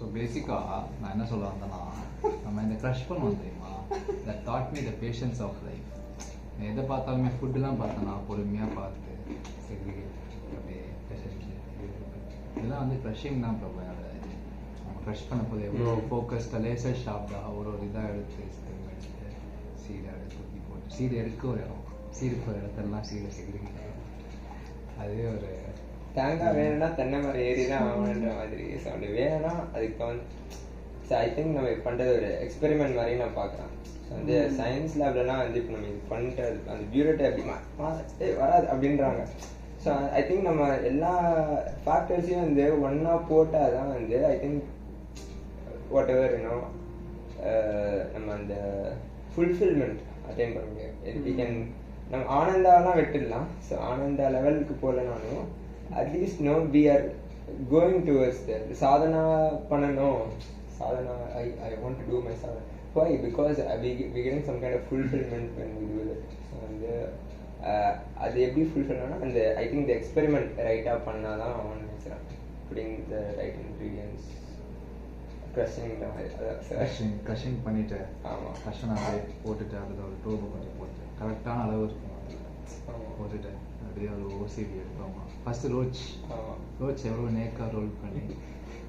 So பேசிக்காக நான் என்ன சொல்ல வந்தேன்னா, நம்ம இந்த க்ரஷ் பண்ணுவோம் தெரியுமா, that thought me the passions of life. எதை பார்த்தாலுமே ஃபுட்டுலாம் பார்த்தேன்னா பொறுமையாக பார்த்து செக்ரிகேட் அப்படியே பெசஞ்சு இதெல்லாம் வந்து க்ரஷிங் தான் ப்ராப்ளம். நம்ம க்ரஷ் பண்ண போது எவ்வளோ ஃபோக்கஸ்டாக லேசர் ஷார்ப்டாக ஒரு இதாக எடுத்து எடுத்து சீடை எடுத்து தூக்கி போட்டு சீடை எடுக்க ஒரு இடம், சீடுக்கு ஒரு இடத்தெல்லாம் சீடை செக்ரிகேட். அதே ஒரு தேங்காய் வேணும்னா தென்னை மரம் ஏறி தான் ஆகணுன்ற மாதிரி. ஸோ அப்படி வேணும்னா அதுக்கு வந்து ஐ திங்க் நம்ம பண்ணுறது ஒரு எக்ஸ்பெரிமெண்ட் மாதிரி நான் பார்க்குறேன். ஸோ வந்து சயின்ஸ் லேப்லலாம் வந்து இப்போ நம்ம இது பண்ணிட்டு அந்த பியூரிட்டி அப்படிமா வராது அப்படின்றாங்க. ஸோ ஐ திங்க் நம்ம எல்லா ஃபேக்டர்ஸையும் வந்து ஒன்றா போட்டால் தான் வந்து ஐ திங்க் வாட் எவர் இன்னும் நம்ம அந்த ஃபுல்ஃபில்மெண்ட் அட்டைன் பண்ண முடியும். வி கேன் நம்ம ஆனந்தாவெலாம் விட்டுடலாம். ஸோ ஆனந்தா லெவலுக்கு போகலனாலும் at least know we are going towards the sadhana பண்ணணும். Sadhana I want to do my sadhana. Why? Because we getting some kind of fulfillment when we do that. So வந்து அது எப்படி ஃபுல்ஃபில்னா அந்த ஐ திங்க் த எக்ஸ்பெரிமெண்ட் ரைட்டாக பண்ணால் தான் அவன் நினைக்கிறான். Pudding the right ingredients crushing பண்ணிவிட்டு ஆமாம் கஷ்டம் அப்படியே போட்டுட்டு அதில் ஒரு டோபு கொஞ்சம் போட்டு கரெக்டான அளவு இருக்கும் அதில் போட்டுட்டு அப்படியே ஒரு ஓசிபி எடுத்தோமா. ஃபஸ்ட்டு ரோச் எவ்வளோ நேக்காக ரோல் பண்ணி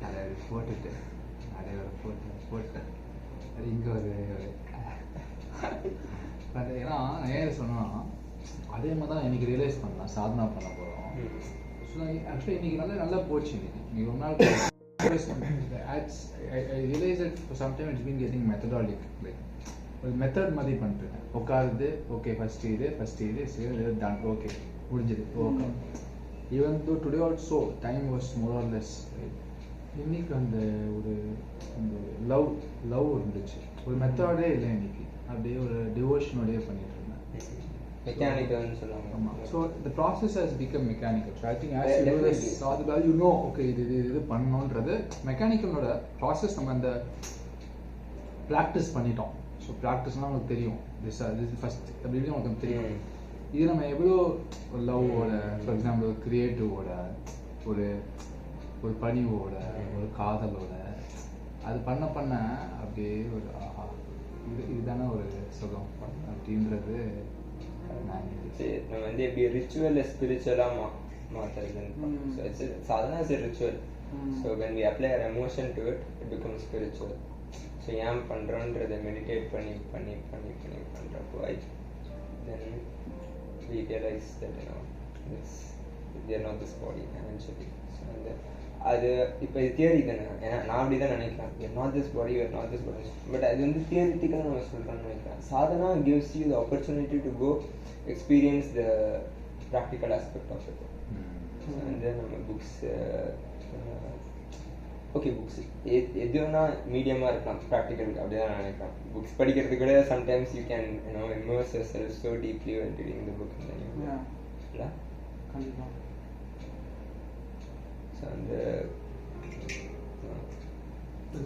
அதை போட்டுட்டு அப்படியே ஒரு போட்டு அது இங்கே ஒரு அது ஏன்னா ஏன் சொன்னால் அதே மாதிரி தான் இன்றைக்கி ரியலைஸ் பண்ணலாம் சாதனா பண்ண போகிறோம். ஸோ ஆக்சுவலி இன்றைக்கி நல்லா போச்சு. இன்றைக்கி ஒரு நாள் I realize that for some time it's been getting methodologic, like ஒரு மெத்தட் மாதிரி பண்ணிட்டுருக்கேன். உட்காருது, ஓகே ஃபஸ்ட் இது டன், ஓகே முடிஞ்சது, okay. Even though today also time was more or less. இன்னைக்கு அந்த ஒரு லவ் இருந்துச்சு, ஒரு மெத்தடே இல்லை இன்னைக்கு. அப்படியே ஒரு டிவோஷனோடய பண்ணிட்டு இருந்தேன். மெக்கானிக்கல்னு சொல்லுவாங்க. ஆமாம். So the process has become mechanical. So I think as you do this அது யூ நோ ஓகே இது பண்ணணுன்றது மெக்கானிக்கலோட ப்ராசஸ். நம்ம அந்த ப்ராக்டிஸ் பண்ணிட்டோம். ஸோ ப்ராக்டிஸ்னால் உங்களுக்கு தெரியும், திஸ் ஃபஸ்ட் அப்படின்னு உங்களுக்கு தெரியும். இது நம்ம எவ்வளோ ஒரு லவ்வோட, ஃபார் எக்ஸாம்பிள் ஒரு க்ரியேட்டிவோட, ஒரு பணிவோட, ஒரு காதலோட அது பண்ண அப்படியே ஒரு ஆஹா இதுதானே ஒரு சுகம் அப்படின்றது. நம்ம வந்து எப்படி ரிச்சுவலை ஸ்பிரிச்சுவலாக மாற்றுறது. Sadhana is a ritual. So when we apply our emotion to it, it become spiritual. So ஏன் பண்ணுறோன்றதை மெடிடேட் பண்ணி பண்ணுறப்போ then we realize that they are not this body eventually. So வந்து அது இப்போ இது தியரி தானே, ஏன்னா நான் அப்படி தான் நினைக்கிறேன். You are not this body, you are not this body. But அது வந்து தியரிட்டிக்கலாக நம்ம சொல்கிறோம்னு நினைக்கிறேன். Sadhana gives you the opportunity to go experience the practical aspect of it. வந்து நம்ம புக்ஸ் ஓகே புக்ஸ் எது வேணால் மீடியமாக இருக்கலாம், ப்ராக்டிக்கலுக்கு அப்படி தான் நான் நினைக்கிறேன். புக்ஸ் படிக்கிறது கூட sometimes you can immerse yourself so deeply when reading the book. இல்லை கண்டிப்பாக. ஸோ அந்த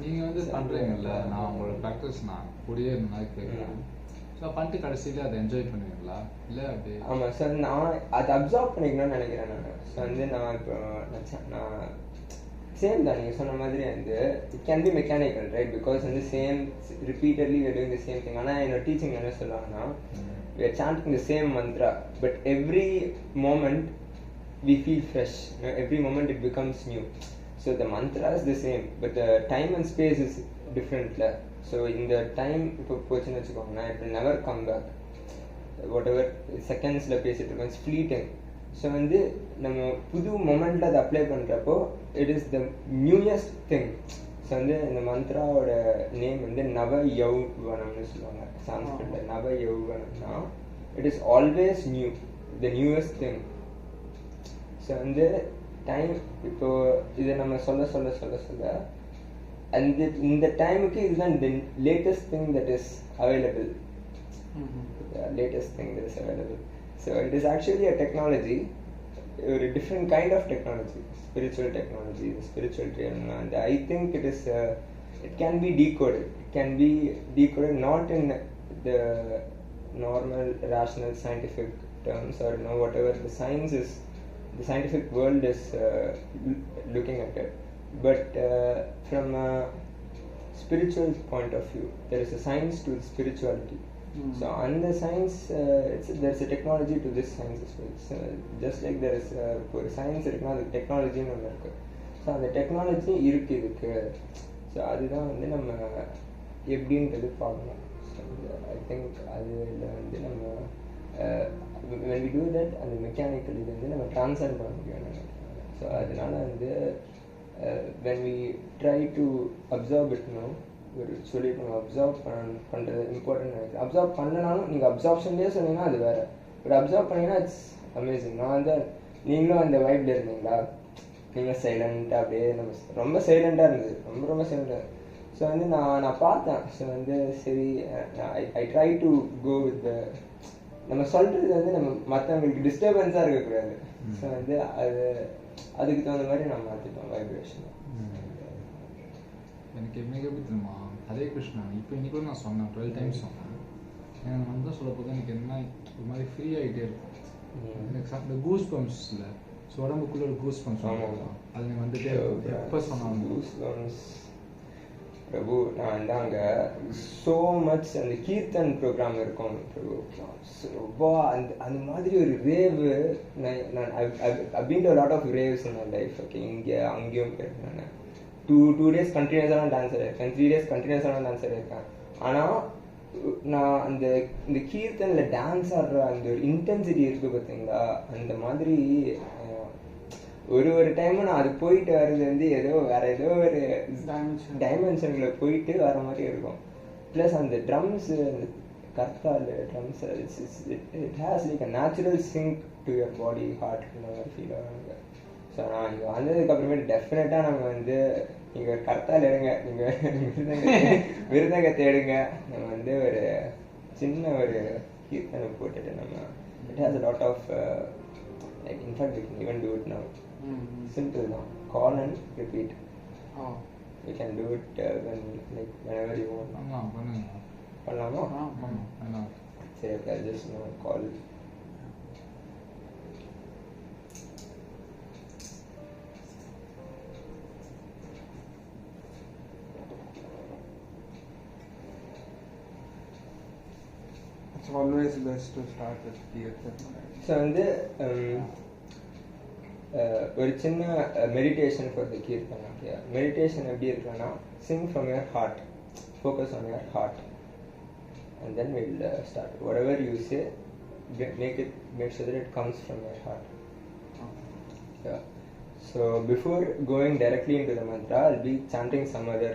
நீங்கள் வந்து பண்ணுறீங்கல்ல, நான் உங்களோட ப்ராக்டிஸ் நான் கூடியே இருந்தாலும் கேட்குறேன். ஸோ பண்ணிட்டு கடைசியில் அதை என்ஜாய் பண்ணுவீங்களா இல்லை அப்படி? ஆமாம் சார், நான் அதை அப்சர்வ் பண்ணிக்கணும்னு நினைக்கிறேன். நான் ஸோ வந்து நான் இப்போ நான் சேம் தான் நீங்கள் சொன்ன மாதிரி வந்து it can be mechanical right, because வந்து same repeatedly we are doing the same thing. ஆனால் என்னோட டீச்சிங் என்ன சொல்லுவாங்கன்னா we are chanting the same mantra, but every moment we feel fresh. Every moment it becomes new. So the mantra is the same, but the time and space is different. So in the time இப்போ போச்சுன்னு வச்சுக்கோங்கன்னா it will never come back. Whatever செகண்ட்ஸில் பேசிட்டு இருக்கோம், it's fleeting. So வந்து நம்ம புது மொமெண்ட்டில் அதை apply பண்ணுறப்போ it is the newest thing. So வந்து இந்த மந்த்ராவோட நேம் வந்து நவ யௌவனம்னு சொல்லுவாங்க சான்ஸ்கிரிட்ல. நவ யௌவனம்னா it is always new, the newest thing. So வந்து டைம் இப்போ இதை நம்ம சொல்ல அந்த இந்த டைமுக்கு இதுதான் latest thing that is available. latest thing that is available. So it is actually a technology, a different kind of technology, spiritual technology, the spiritual realm. And I think it is it can be decoded. It can be decoded not in the normal rational scientific terms or whatever the science is, the scientific world is looking at it, but from a spiritual point of view, there is a science to spirituality. So on the science, there's a technology to this science as well. So just like there is ஒரு science இருக்குன்னா அது டெக்னாலஜின்னு ஒன்று இருக்கு. So அந்த technology இருக்கு. So அதுதான் வந்து நம்ம எப்படின்றது பார்க்கணும். ஸோ ஐ திங்க் அதில் வந்து நம்ம when we do that அந்த மெக்கானிக்கல் இது வந்து நம்ம ட்ரான்ஸ்ஃபர் பண்ண முடியும். ஸோ அதனால வந்து when we try to absorb it now, ஒரு சொல்லிட்டு நம்ம அப்சர்வ் பண்ணுறது இம்பார்ட்டன்ட் நினைக்கிறேன். அப்சர்வ் பண்ணனாலும் நீங்கள் அப்சார்ப்ஷன்லேயே சொன்னீங்கன்னா அது வேறு, பட் அப்சர்வ் பண்ணிங்கன்னா இட்ஸ் அமேசிங். நான் வந்து நீங்களும் அந்த வைப்பில் இருந்தீங்களா, நீங்கள் சைலண்ட்டாக அப்படியே நம்ம ரொம்ப சைலண்ட்டாக இருந்தது, ரொம்ப சைலண்ட்டாக. ஸோ வந்து நான் பார்த்தேன். ஸோ வந்து சரி I try to go with நம்ம சொல்கிறது வந்து நம்ம மற்றவங்களுக்கு டிஸ்டர்பன்ஸாக இருக்கக்கூடாது. ஸோ வந்து அதுக்கு தகுந்த மாதிரி நான் மாற்றிட்டோம் வைப்ரேஷன். எனக்கு எப்படிங்க எப்படி தெரியுமா, ஹரே கிருஷ்ணா இப்போ இன்னைக்கு நான் சொன்னேன் 12 டைம்ஸ் சொன்னேன். எனக்கு வந்து சொல்ல போது எனக்கு என்ன ஒரு மாதிரி ஃப்ரீ ஆகிட்டே இருக்கும். எனக்கு இந்த கூஸ் பம்ப்ஸ் இல்லை, ஸோ உடம்புக்குள்ள ஒரு கூஸ் பம்ப்ஸ் அது நீ வந்துட்டே எப்போ சொன்னாங்க கூஸ் பம்ப்ஸ். பிரபு நான் வந்து அங்கே ஸோ மச் அந்த கீர்த்தன் ப்ரோக்ராம் இருக்கும் பிரபு. ரொம்ப அந்த மாதிரி ஒரு ரேவு நான் அப்படின்ற lot of raves in my life. Okay, இங்கே அங்கேயும் போயிருக்கேன். நான் 2 days கண்டினியூஸான டான்ஸர் இருக்கேன், 3 days கண்டினியூஸான டான்ஸர் இருக்கேன். ஆனால் நான் இந்த கீர்த்தனில் டான்ஸ் ஆடுற அந்த ஒரு இன்டென்சிட்டி இருக்குது பார்த்தீங்களா, அந்த மாதிரி ஒரு டைமும் நான் அது போயிட்டு வர்றது வந்து வேற ஏதோ ஒரு டைமென்ஷனில் போயிட்டு வர மாதிரி இருக்கும். ப்ளஸ் அந்த ட்ரம்ஸ், அந்த kartal drums, it has like a natural sync to your body heart feel ஆகுங்க. ஸோ நான் இங்கே வந்ததுக்கப்புறமேட்டு டெஃபினட்டாக நம்ம வந்து நீங்கள் கர்த்தால் எடுங்க, நீங்கள் விருதங்கத்தை எடுங்க, நம்ம வந்து ஒரு சின்ன ஒரு கீர்த்தனை போட்டுட்டு நம்ம it has a lot of like in fact we can even do it now. Simple தான், call and repeat. We can do it whenever you want. பண்ணலாமா? சரி, okay, just call. It's always best to start with kirtan. So வந்து ஒரு சின்ன meditation for the kirtan. Okay, meditation எப்படி இருக்குன்னா, sing from your heart, focus on your heart, and then will start. whatever you say, make sure that it comes from your heart. Yeah. So before going directly into the mantra, I'll be chanting some other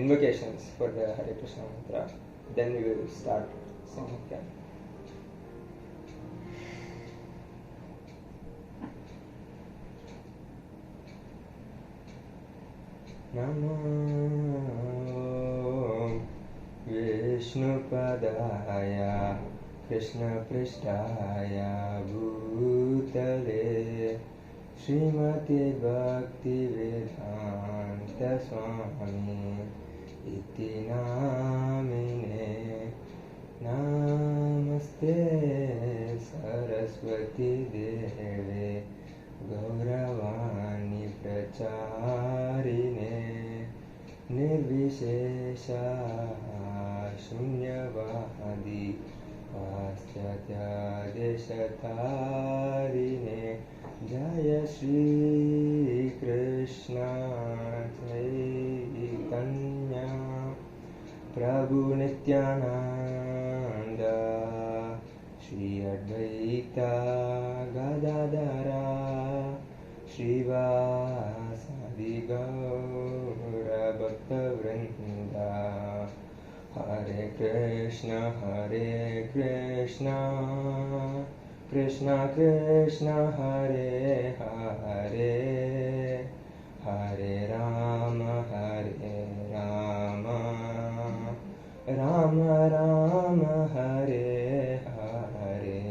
invocations for the Hare Krishna mantra. Then we will start singing. Okay. Namo Vishnupadaya Krishna Prishtaya Bhutale Srimati Bhakti Vedanta Swami Iti Namine Namaste Saraswati Deve Gauravani Pracharine Nirvishesha Shunyavadi Paschatya Deshatarine Jaya Shri Krishna Chaitanya Prabhu Nityananda Shri Advaita Gadadara Srivasadi Gaura Bhakta Vrinda. Hare Krishna Krishna Krishna Hare Hare Hare Rama Rama Rama Hare Hare.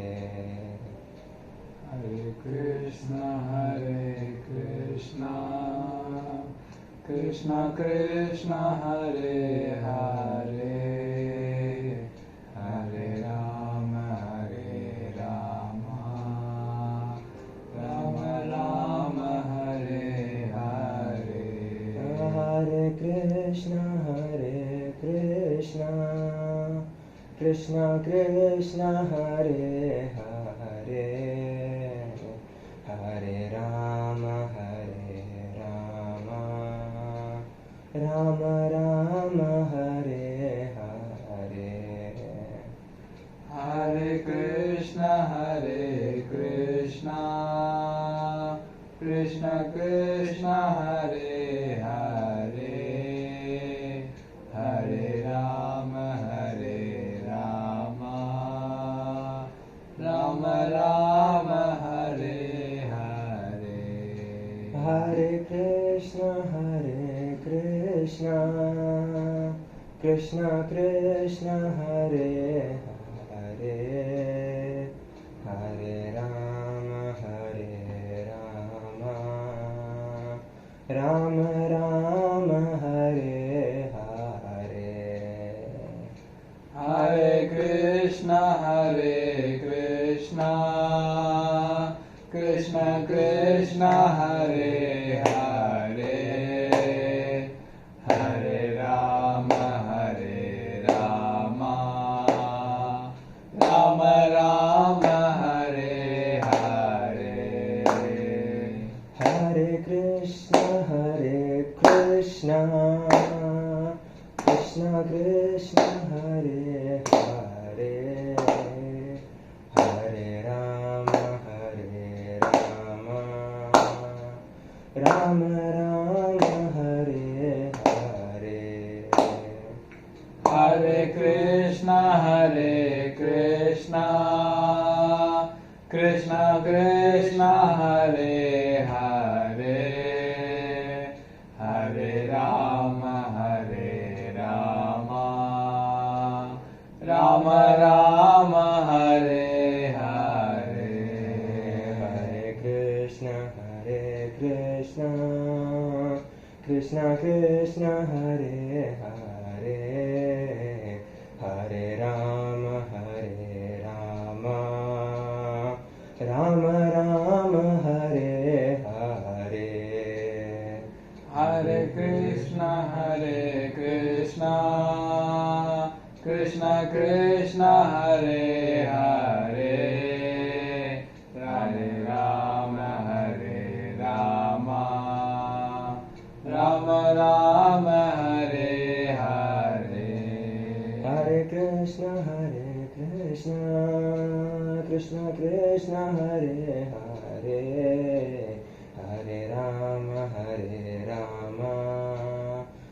Hare Krishna Krishna Krishna Hare Hare Hare Rama Rama Rama Hare Hare. Krishna Krishna Krishna Hare Hare Hare Rama Rama Rama Hare Hare. Hare Krishna Krishna Krishna Hare Hare Hare Rama Rama Rama Hare Hare. Hare Krishna Krishna Krishna Hare Hare Hare Rama Rama Rama Hare Hare. Hare Krishna Krishna Krishna Hare Hare Hare Rama Rama Rama Hare Hare. Hare Krishna Krishna Krishna Hare Hare Hare Rama Rama Rama Hare Hare. Hare Krishna Krishna Krishna Hare Hare Hare Rama Rama Rama Hare Hare. Hare Krishna Krishna Krishna Hare Hare Hare Rama Rama Rama Hare Hare. Hare Krishna Krishna Krishna Hare Hare Hare Rama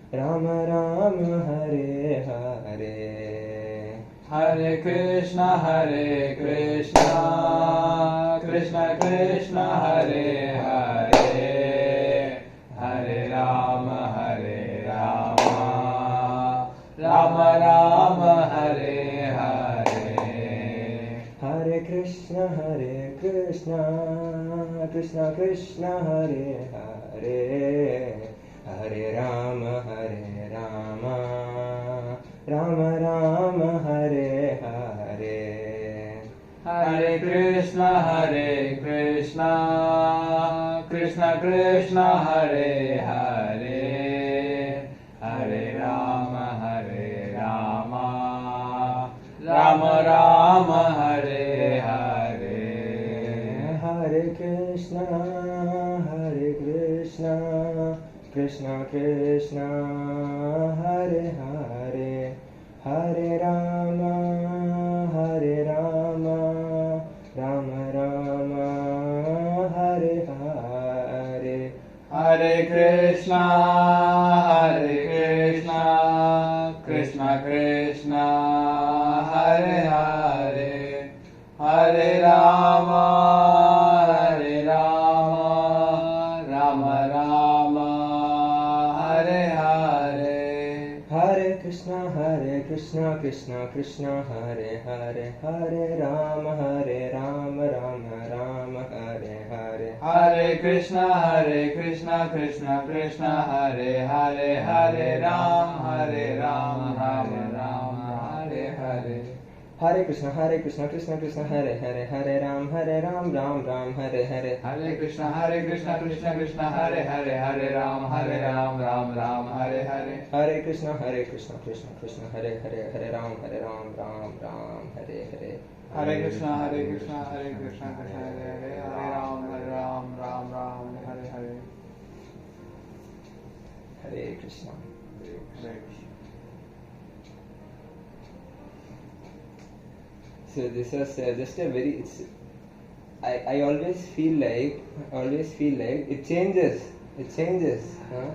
Rama Rama Hare Hare. Hare Krishna Krishna Krishna Hare Hare Hare Rama Rama Rama Hare Hare. Hare Krishna Krishna Krishna Hare Hare Hare Rama Rama Rama Hare Hare. Hare Krishna Krishna Krishna Hare Hare Hare Rama Rama Rama Hare Hare. Hare Krishna Krishna Krishna Hare Hare Hare Rama Rama Rama Hare Hare. Hare Krishna Krishna Krishna Hare Hare Hare Rama Rama Rama Hare Hare. Hare Krishna Krishna Krishna Hare Hare Hare Rama Rama Rama Hare Hare. Hare Krishna Krishna Krishna Hare Hare Hare Rama Rama Rama Hare Hare. Hare Krishna Krishna Krishna Hare Hare Hare Ram Ram Hare Hare. Hare Krishna, Krishna Krishna, Hare Ram, Ram Ram, Hare Hare. Hare Krishna, Krishna Krishna, Hare Ram, Ram Ram, Hare Hare. Hare Krishna, Krishna Krishna, Hare Ram, Ram Ram, Hare Hare. Hare Krishna, Krishna Krishna, Hare Ram, Ram Ram, Hare Hare. Hare Krishna. Hare Krishna. So this was just a very. I always feel like it changes. Huh?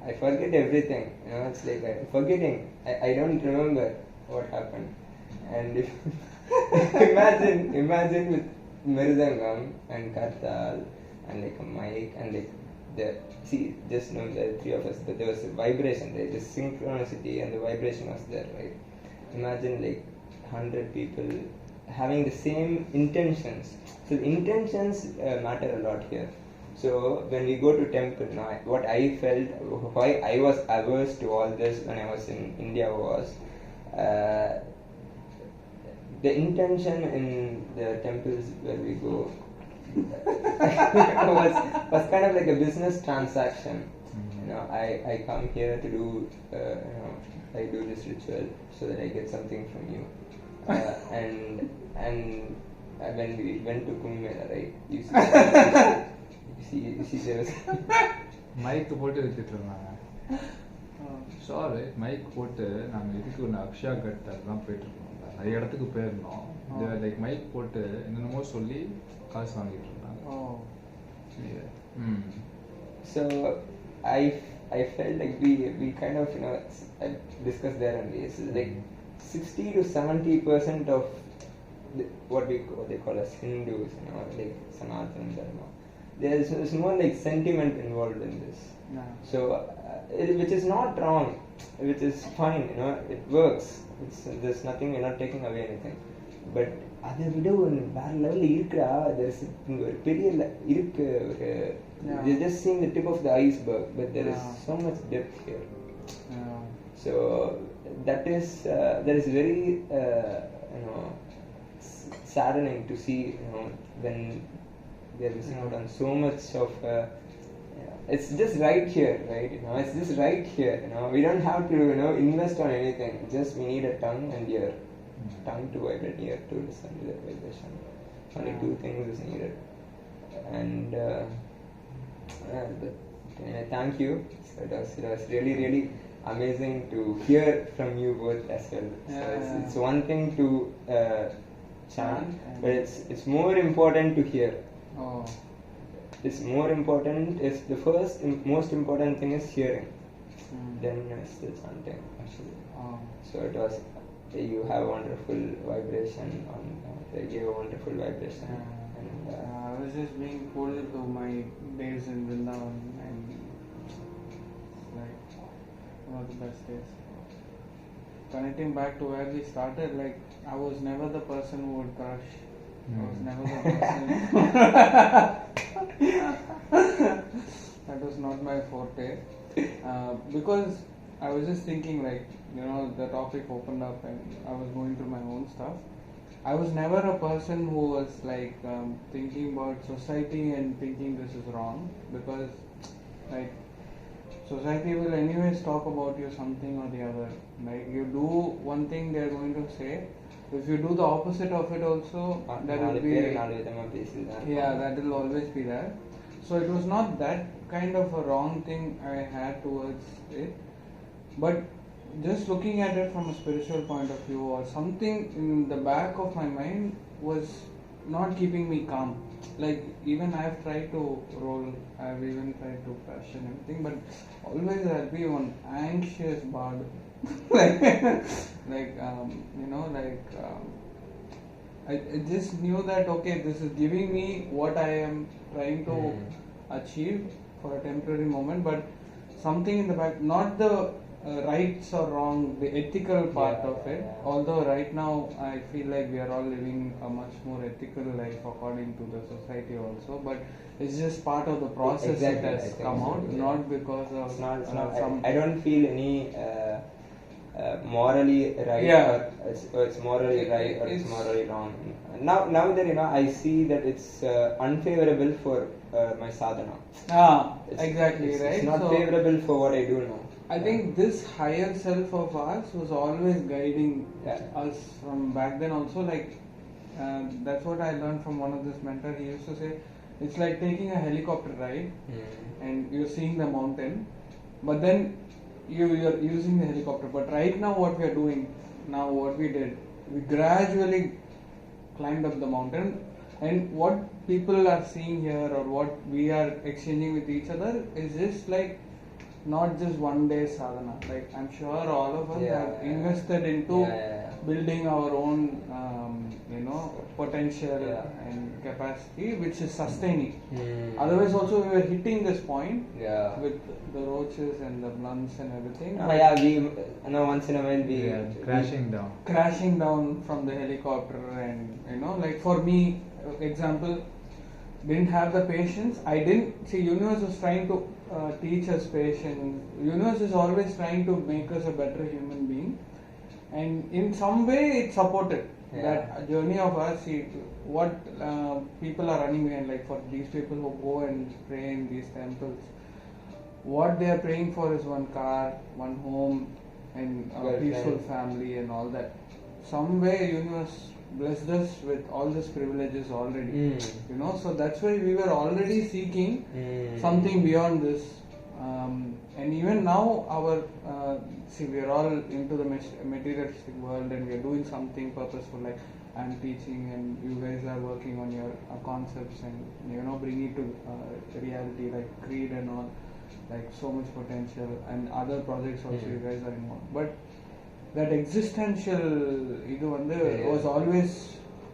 I forget everything. It's like I'm forgetting. I don't remember what happened. And if imagine with Mirdangam and Kartal and like a mic and like just know the three of us, but there was a vibration, right? The synchronicity and the vibration was there, right? Imagine like 100 people having the same intentions. So the intentions matter a lot here. So when we go to temple now, what I felt, why I was averse to all this when I was in India was the intention in the temples where we go was kind of like a business transaction. I come here to do I do this ritual so that I get something from you. And when we went to Kumbh Mela, right? You see there was mic போட்டு வித்துட்டு இருந்தாங்க. Sorry mic போட்டு நாங்கள் இதுக்கு ஒன்று Akshaya cut அதெல்லாம் போயிட்டு இருக்கோம். நிறைய இடத்துக்கு போயிருந்தோம். லைக் மைக் போட்டு என்னென்னமோ சொல்லி காசு வாங்கிட்டு இருந்தாங்க. So I felt like we kind of discussed there only. It's like 60 to 70% of what they call as Hindus, like Sanatana Dharma. There's more like sentiment involved in this. Yeah. So which is not wrong, which is fine. It works. There's nothing. We're not taking away anything. But அதை விட ஒரு வேற லெவலில் இருக்கிறா இங்கே ஒரு பெரிய இருக்கு ஒரு you're just seeing the tip of the iceberg, but there is so much depth here. So that is very saddening to see when we are missing out on so much of it's just right here, right? It's just right here. We don't have to invest on anything. Just we need a tongue and ear. Tongue to vibrate, ear to listen to that vibration. Only two things is needed. And thank you. It was really, really amazing to hear from you both as well. So it's one thing to chant, but it's more important to hear. It's more important. It's the most important thing is hearing. Then it's the chanting actually. So it was. You have wonderful vibration they gave a wonderful vibration. And I was just being pulled to my days in Vrindavan, and like one of the best days. Connecting back to where we started, like I was never the person who would crush. I was never the person. That was not my forte. Because I was just thinking, like, the topic opened up and I was going through my own stuff. I was never a person who was like thinking about society and thinking this is wrong, because like society will anyways talk about you something or the other. Like you do one thing, they are going to say. If you do the opposite of it also, that will be that will always be there. So it was not that kind of a wrong thing I had towards it, but just looking at it from a spiritual point of view, or something in the back of my mind was not keeping me calm. Like even I've tried to roll, I've even tried to crush and everything, but always I'll be one anxious bard. I just knew that okay, this is giving me what I am trying to achieve for a temporary moment, but something in the back, not the rights or wrong, the ethical part of it. Although right now I feel like we are all living a much more ethical life according to the society also, but it's just part of the process. It has come out, not because of it's not, I don't feel any morally right Yeah. or it's morally right or it's morally wrong. Now that I see that it's unfavorable for my sadhana. Exactly, It's right? not So, favorable for what I do now. I think this higher self of ours was always guiding Yeah. us from back then also. Like that's what I learned from one of this mentor. He used to say, it's like taking a helicopter ride and you're seeing the mountain, but then you're using the helicopter. But right now, what we are doing now, what we did, we gradually climbed up the mountain, and what people are seeing here or what we are exchanging with each other is just like not just one day sadhana. Like I'm sure all of us Yeah, have yeah. invested into Yeah. building our own potential Yeah. and capacity which is sustaining. Hmm. Otherwise also we were hitting this point Yeah. with the roaches and the blunts and everything, Yeah, we once in a while we crashing down. crashing down from the helicopter. And like for me, example, didn't have the patience. I didn't see universe was trying to teach us patience. Universe is always trying to make us a better human being, and in some way it supported that journey of us. See what people are running behind, like for these people who go and pray in these temples, what they are praying for is one car, one home, and a Girlfriend. peaceful family and all that. Some way universe blessed us with all these privileges already. So that's why we were already seeking something beyond this. And even now our we are all into the materialistic world, and we are doing something purposeful, like I'm teaching and you guys are working on your concepts and bring it to reality, like creed and all, like so much potential, and other projects also you guys are involved. But that existential was always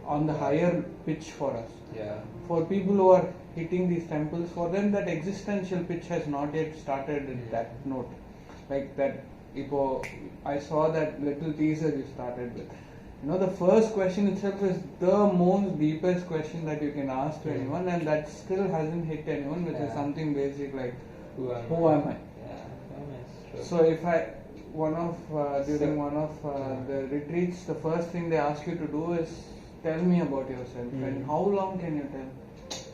on the higher pitch for us. Yeah. For people who are hitting these temples, for them that existential pitch has not yet started at that note. Like that, I saw that little teaser you started with. The first question itself is the most deepest question that you can ask to anyone, and that still hasn't hit anyone, which is something basic like, who am I? Yeah. So if during one of the retreats, the first thing they ask you to do is tell me about yourself. And how long can you tell?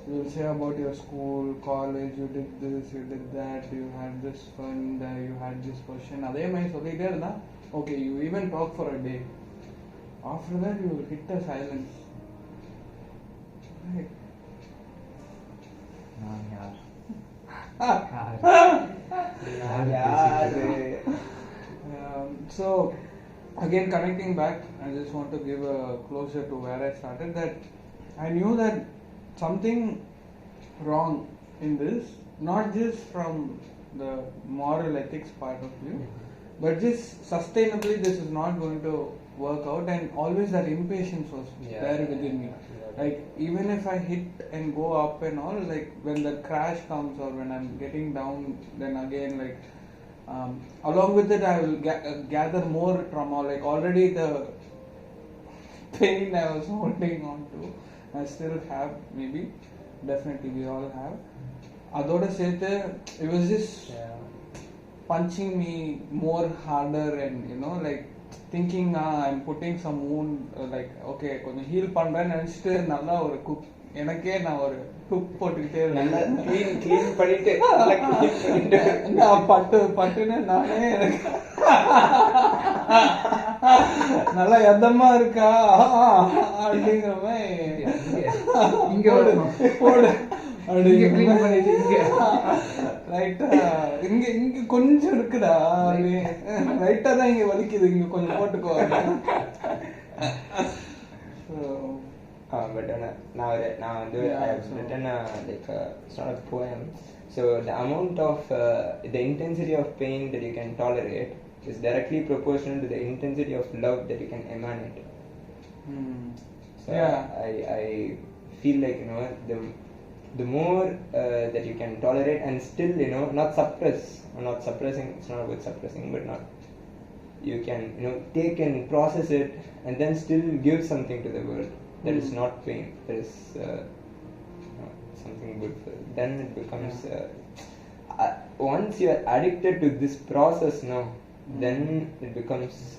You will say about your school, college, you did this, you did that, you had this fun, you had this question. அதே மாதிரி சொல்லிட்டே இருந்தா, okay, you even talk for a day. After that, you will hit the silence. Right. So again, connecting back, I just want to give a closure to where I started, that I knew that something wrong in this, not just from the moral ethics part of view, but just sustainably this is not going to work out. And always that impatience was there within me. Like even if I hit and go up and all, like when the crash comes or when I'm getting down, then again like along with it I will gather more trauma. Like already the pain I was holding on to, I still have, maybe, definitely we all have. Adoda Sethe, it was just punching me more harder, and like thinking I'm putting some wound, like okay கொஞ்சம் heel பண்றேன்னு நினைச்சிட்டு நல்லா ஒரு cook எனக்கே நான் ஒரு cook போட்டுக்கிட்டே clean பண்ணிட்டு நான் பட்டுன்னு நானே எனக்கு நல்லா எதமா இருக்கா அப்படிங்கிற மாதிரி இங்க போடு ரைட்டா இங்க கொஞ்சம் இருக்குடா, ரைட்டா தான் இங்க வலிக்குது, இங்க கொஞ்சம் போட்டுக்கோ. But now I have written it's not a poem. So the amount of the intensity of pain that you can tolerate is directly proportional to the intensity of love that you can emanate. So I feel like the more that you can tolerate and still not suppressing, it's not about suppressing, but not, you can take and process it and then still give something to the world that is not pain, that is something good for it. Then it becomes once you are addicted to this process now, then it becomes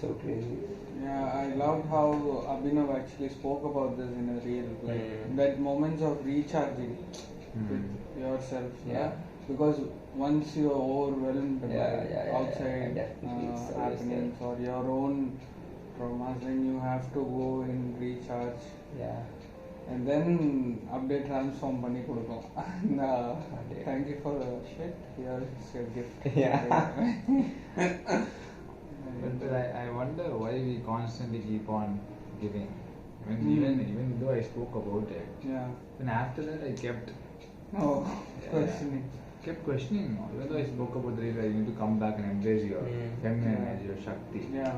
so crazy. Yeah, I loved how Abhinav actually spoke about this in a reel, like that moments of recharging with yourself. Yeah. Because once you're overwhelmed by Yeah, outside definitely. It's always happenings or your own traumas, then you have to go and recharge. Yeah. And then update transform பண்ணி கொடுக்கும். And thank you for the shit. Here is your gift. Yeah. But I wonder why we constantly keep on giving. Even though I spoke about it, Yeah. then after that I kept Oh, Yeah. questioning. questioning. Even though I spoke about the real, you need to come back and embrace your feminine Yeah. energy, your Shakti. Yeah.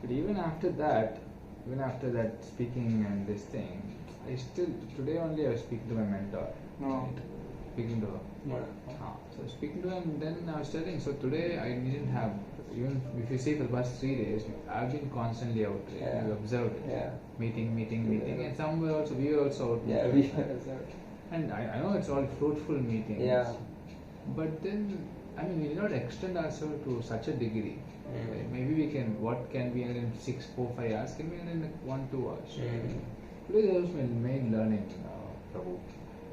But even after that speaking and this thing, I still, today only I was speaking to my mentor. No. Right? Speaking to her. So speaking to him, then I was telling, so today I didn't have, even if you see for the past 3 days, I've been constantly out. Right? Yeah. You observed it. Yeah. Meeting, Yeah. and somewhere also, we were also out. Yeah, we are. And I know it's all fruitful meetings. Yeah. But then, I mean, we did not extend ourselves to such a degree. Right? Maybe we can, what can be in 6, 4, 5 hours, can be in 1, 2 hours. Today there was my main learning, Prabhu.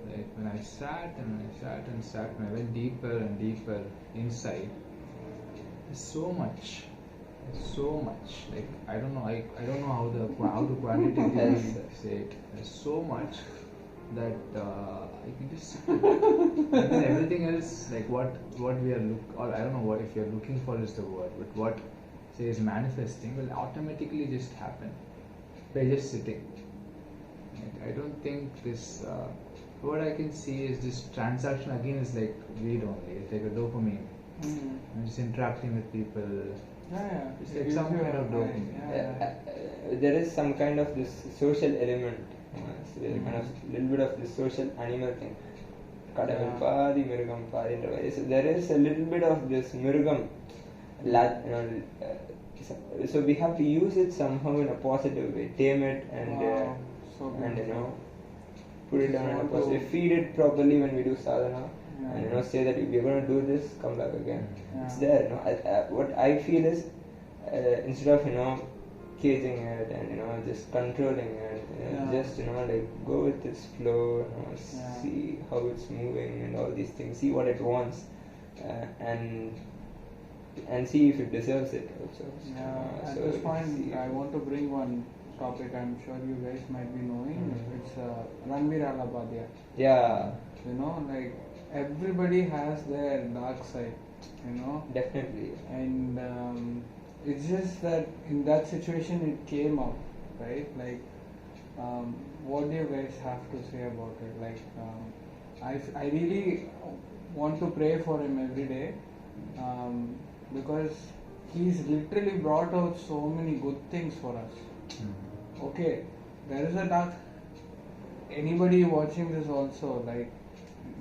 Like when I sat and I went deeper and deeper inside, there's so much. Like I don't know how to quantitatively say it. There's so much that I can just sit with it. And then everything else, like what we are or I don't know what if you're looking for is the word, but what say is manifesting will automatically just happen by just sitting. Like, I don't think this. What I can see is this transaction again is like weed only. It's like a dopamine. I'm just interacting with people. Yeah. It's like some kind of dopamine. There is some kind of this social element. Kind of little bit of this social animal thing. Kadavil paadi, mirugam paadi. So there is a little bit of this mirugam. So we have to use it somehow in a positive way, tame it and put it down in a positive. Feed it properly when we do sadhana, and say that if we're going to do this, come back again. It's there. What I feel is instead of caging it and just controlling it, just like go with its flow, see how it's moving and all these things, see what it wants, and see if it deserves it also. At this point, I want to bring one topic I'm sure you guys might be knowing. It's Ranveer Alabadia. Yeah. Like everybody has their dark side, Definitely. And it's just that in that situation it came up, right? Like, what do you guys have to say about it? Like, I really want to pray for him every day, because he's literally brought out so many good things for us. Okay, there is a dark. Anybody watching this also, like,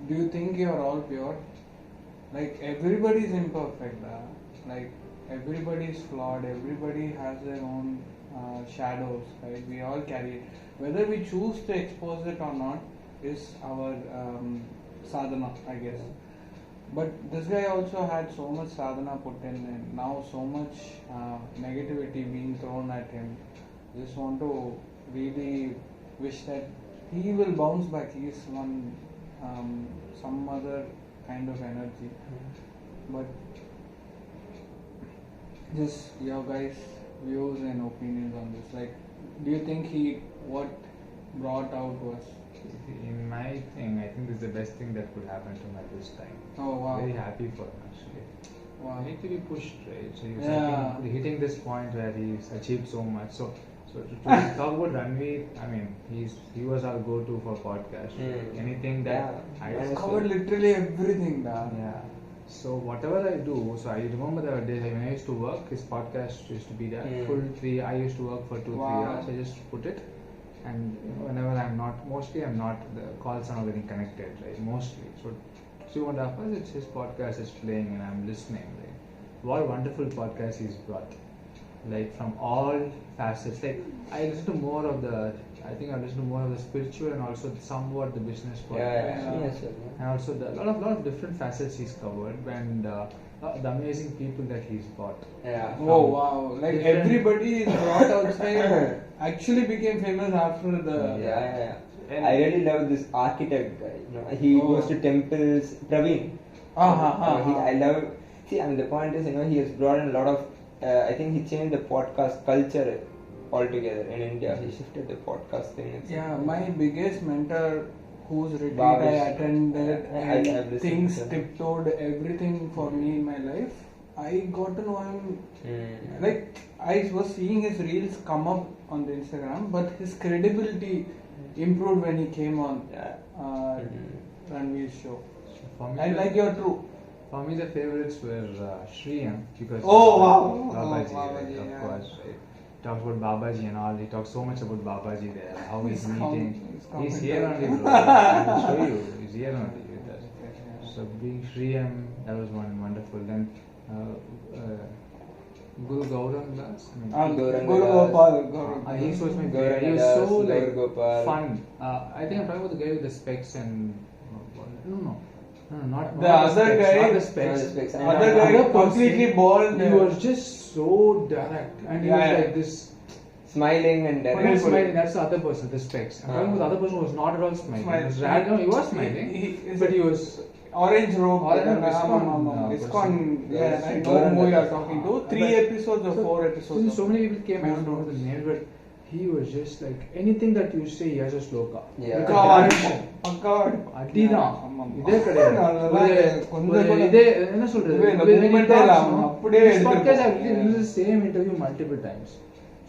do you think you are all pure? Like, everybody is imperfect. Like, everybody is flawed. Everybody has their own shadows. Right? We all carry it. Whether we choose to expose it or not is our sadhana, I guess. But this guy also had so much sadhana put in, and now so much negativity being thrown at him. Just want to really wish that he will bounce back. He is some other kind of energy. But just your guys' views and opinions on this. Like, do you think what brought out was? In my thing, I think this is the best thing that could happen to him at this time. Oh wow! Very happy for him actually. Wow. He need to be pushed, right? So he was Yeah. hitting this point where he's achieved so much. So to talk about Ranveer, I mean, he was our go-to for podcast. Anything that I It's covered literally everything, Yeah. So whatever I do, so I remember the days when I used to work, his podcast used to be there. Full 3. I used to work for 2-3 hours. I just put it, and whenever I'm not, mostly I'm not. The calls are not getting connected, right? Mostly. So 2.5 hours, it's his podcast is playing, and I'm listening. Right? What wonderful podcast he's brought. Like from all facets. Like I listen to more of the I think I listen to more of the spiritual and also somewhat the business Yeah, podcast. yeah, yes, sir. And also a lot of different facets he's covered, and the amazing people that he's brought. Yeah. Oh wow! Like Different- everybody is brought outside actually became famous after the. Yeah. And- I really love this architect guy. You know, he Oh. goes to temples. Praveen. I love. See, and the point is, he has brought in a lot of. I think he changed the podcast culture altogether in India. He shifted the podcast thing. Yeah, my biggest mentor, whose retreat Bhavesh. I attended, I've and listened things to him. tiptoed everything for me in my life. I got to know him. Mm. Like I was seeing his reels come up on the Instagram, but his credibility improved when he came on Yeah. Ranveer's show. For me, And like you're true. for me, the favorites were Shriyam because Oh, wow. Babaji, Oh, right, Babaji, of yeah. course, right. Talks about Babaji and all. He talks so much about Babaji there. How he's He's meeting. coming He's here there. only, bro. I will show you. He's here only with us. So being Shriyam, that was one wonderful. Then Guru Gauram Das. Gauranga Guru Das. Gopal. He was my Gauranga favorite. He was Das, so Gaur like Gopal. fun. I think I'm talking about the guy with the specs and no, not The not other specs, guy- not the Not the specs. specs. I Other know. guy Other completely person, bald. He was just so direct, and he Yeah, was yeah. like this. Smiling and Not direct. smiling. That's the other person. The specs. I'm talking about the other person who was not at all smiling. He was rad- no, he was smiling, but he was. Orange robe. Orange robe, It's ISKCON, gone. Yeah, I know Gauranga who you are Das. talking to. 3 But- episodes or 4 episodes. Since so of- many people came, I don't know the names, but he was just like anything that you say, he has a sloka. Yeah. With a God. direction. God. அடிதான் ஆமா. இதே கிடையாது அதெல்லாம் ஒரு- கொஞ்சம் ஒரு கூட- இதே என்ன சொல்றது இதுவே இந்த when he movement talks, எல்லாம் no, அப்படியே this எடுத்துட்டு podcast I've போகும். listened to the same interview multiple times.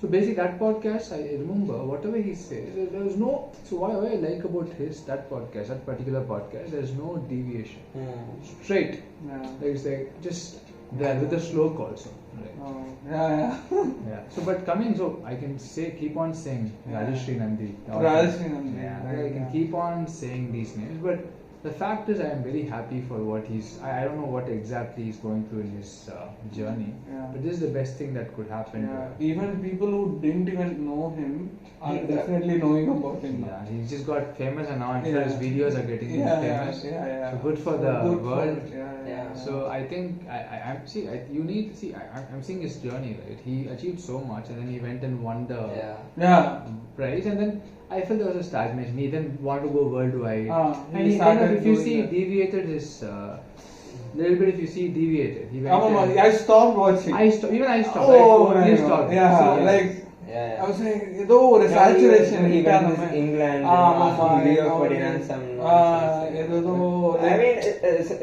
So basically that podcast I remember whatever he says there was no, so what I like about that podcast, that particular podcast, there's no deviation, straight, Yeah. like it's like just there with the slope also, right? Oh, yeah. Yeah. So, but coming, so I can say, keep on saying Yeah. Rajeshri Nandi. Rajeshri Nandi, Yeah. right, I can yeah. keep on saying these names, but the fact is, I am very happy for what he's. I don't know what exactly he's going through in his journey, Yeah. but this is the best thing that could happen. to Yeah. him. Even people who didn't even know him are definitely knowing about him. now. Yeah, he's just got famous, and now I'm sure Yeah. his videos are getting famous. Yeah. So good for So the good for- world. yeah. So I think I'm see. You need to see. I'm seeing his journey. Right, he achieved so much, and then he went and won the Yeah. prize, and then I felt there was a stagnation. He then wanted to go worldwide, Ah, and he he kind of, started if you doing see, that. deviated his little bit. If you see, deviated. He went. ஆமாமா, and- I stopped watching. Even I stopped. Oh, I totally no, no. stopped. Yeah, So, like Yeah. I was like, ஏதோ ஒரு No, saturation he hit went ஆன with மாதிரி. England, ஆமாமா, Rio அவரு- Ferdinand, some nonsense. ஏதோ I mean,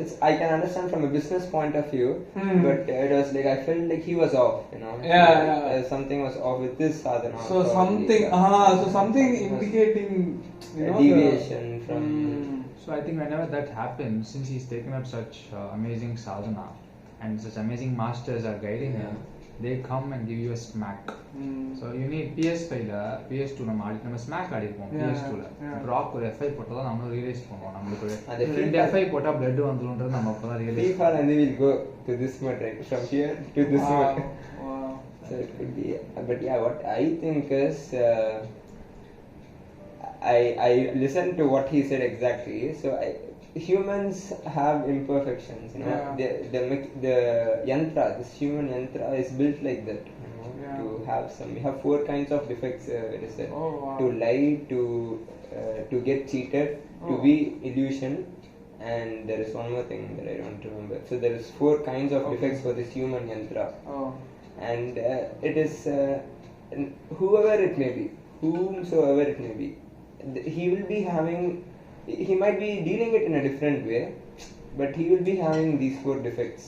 it's I can understand from a business point of view, Hmm. but it was like I felt like he was off, Yeah. something was off with this sadhana. so something, so something indicating, you know, deviation from. So I think whenever that happens, since he's taken up such amazing sadhana, and such amazing masters are guiding him, they come and give you a smack. So you need PS5 ல PS2 நம்ம smack ஆடிருப்போம் Yeah, PS2 ல yeah. Prague ஒரு FI போட்டா தான் நம்ம realise பண்ணுவோம் நம்மளுக்கு அது ரெண்டு FIFA FI போட்டா blood வந்துரும்ன்றது நம்ம அப்பதான் realise FIFA and then we'll go to this mode, right? From here to this Wow. mode. Wow. So it could be, but yeah, what I think is, I listened to what he said exactly. So humans have imperfections, Yeah. The yantra, this human yantra is built like that. Yeah. To have we have 4 kinds of defects. It is said. Oh, wow. To lie, to get cheated, to Oh. be illusion, and there is one more thing that I don't remember. So there is 4 kinds of Okay. defects for this human yantra, Oh. and it is whoever it may be, whomsoever it may be, he will be having. He might be dealing it in a different way, but he will be having these 4 defects.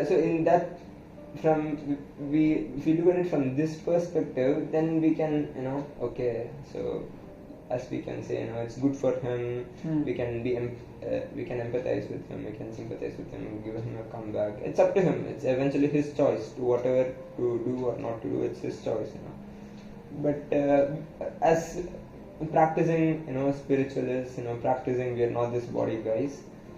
So in that, if we look at it from this perspective, then we can, okay, so as we can say, it's good for him. We can we can empathize with him, we can sympathize with him, give him a comeback. It's up to him. It's eventually his choice to whatever to do or not to do. It's his choice, But as practicing, spiritualists, practicing, we are not this body guys.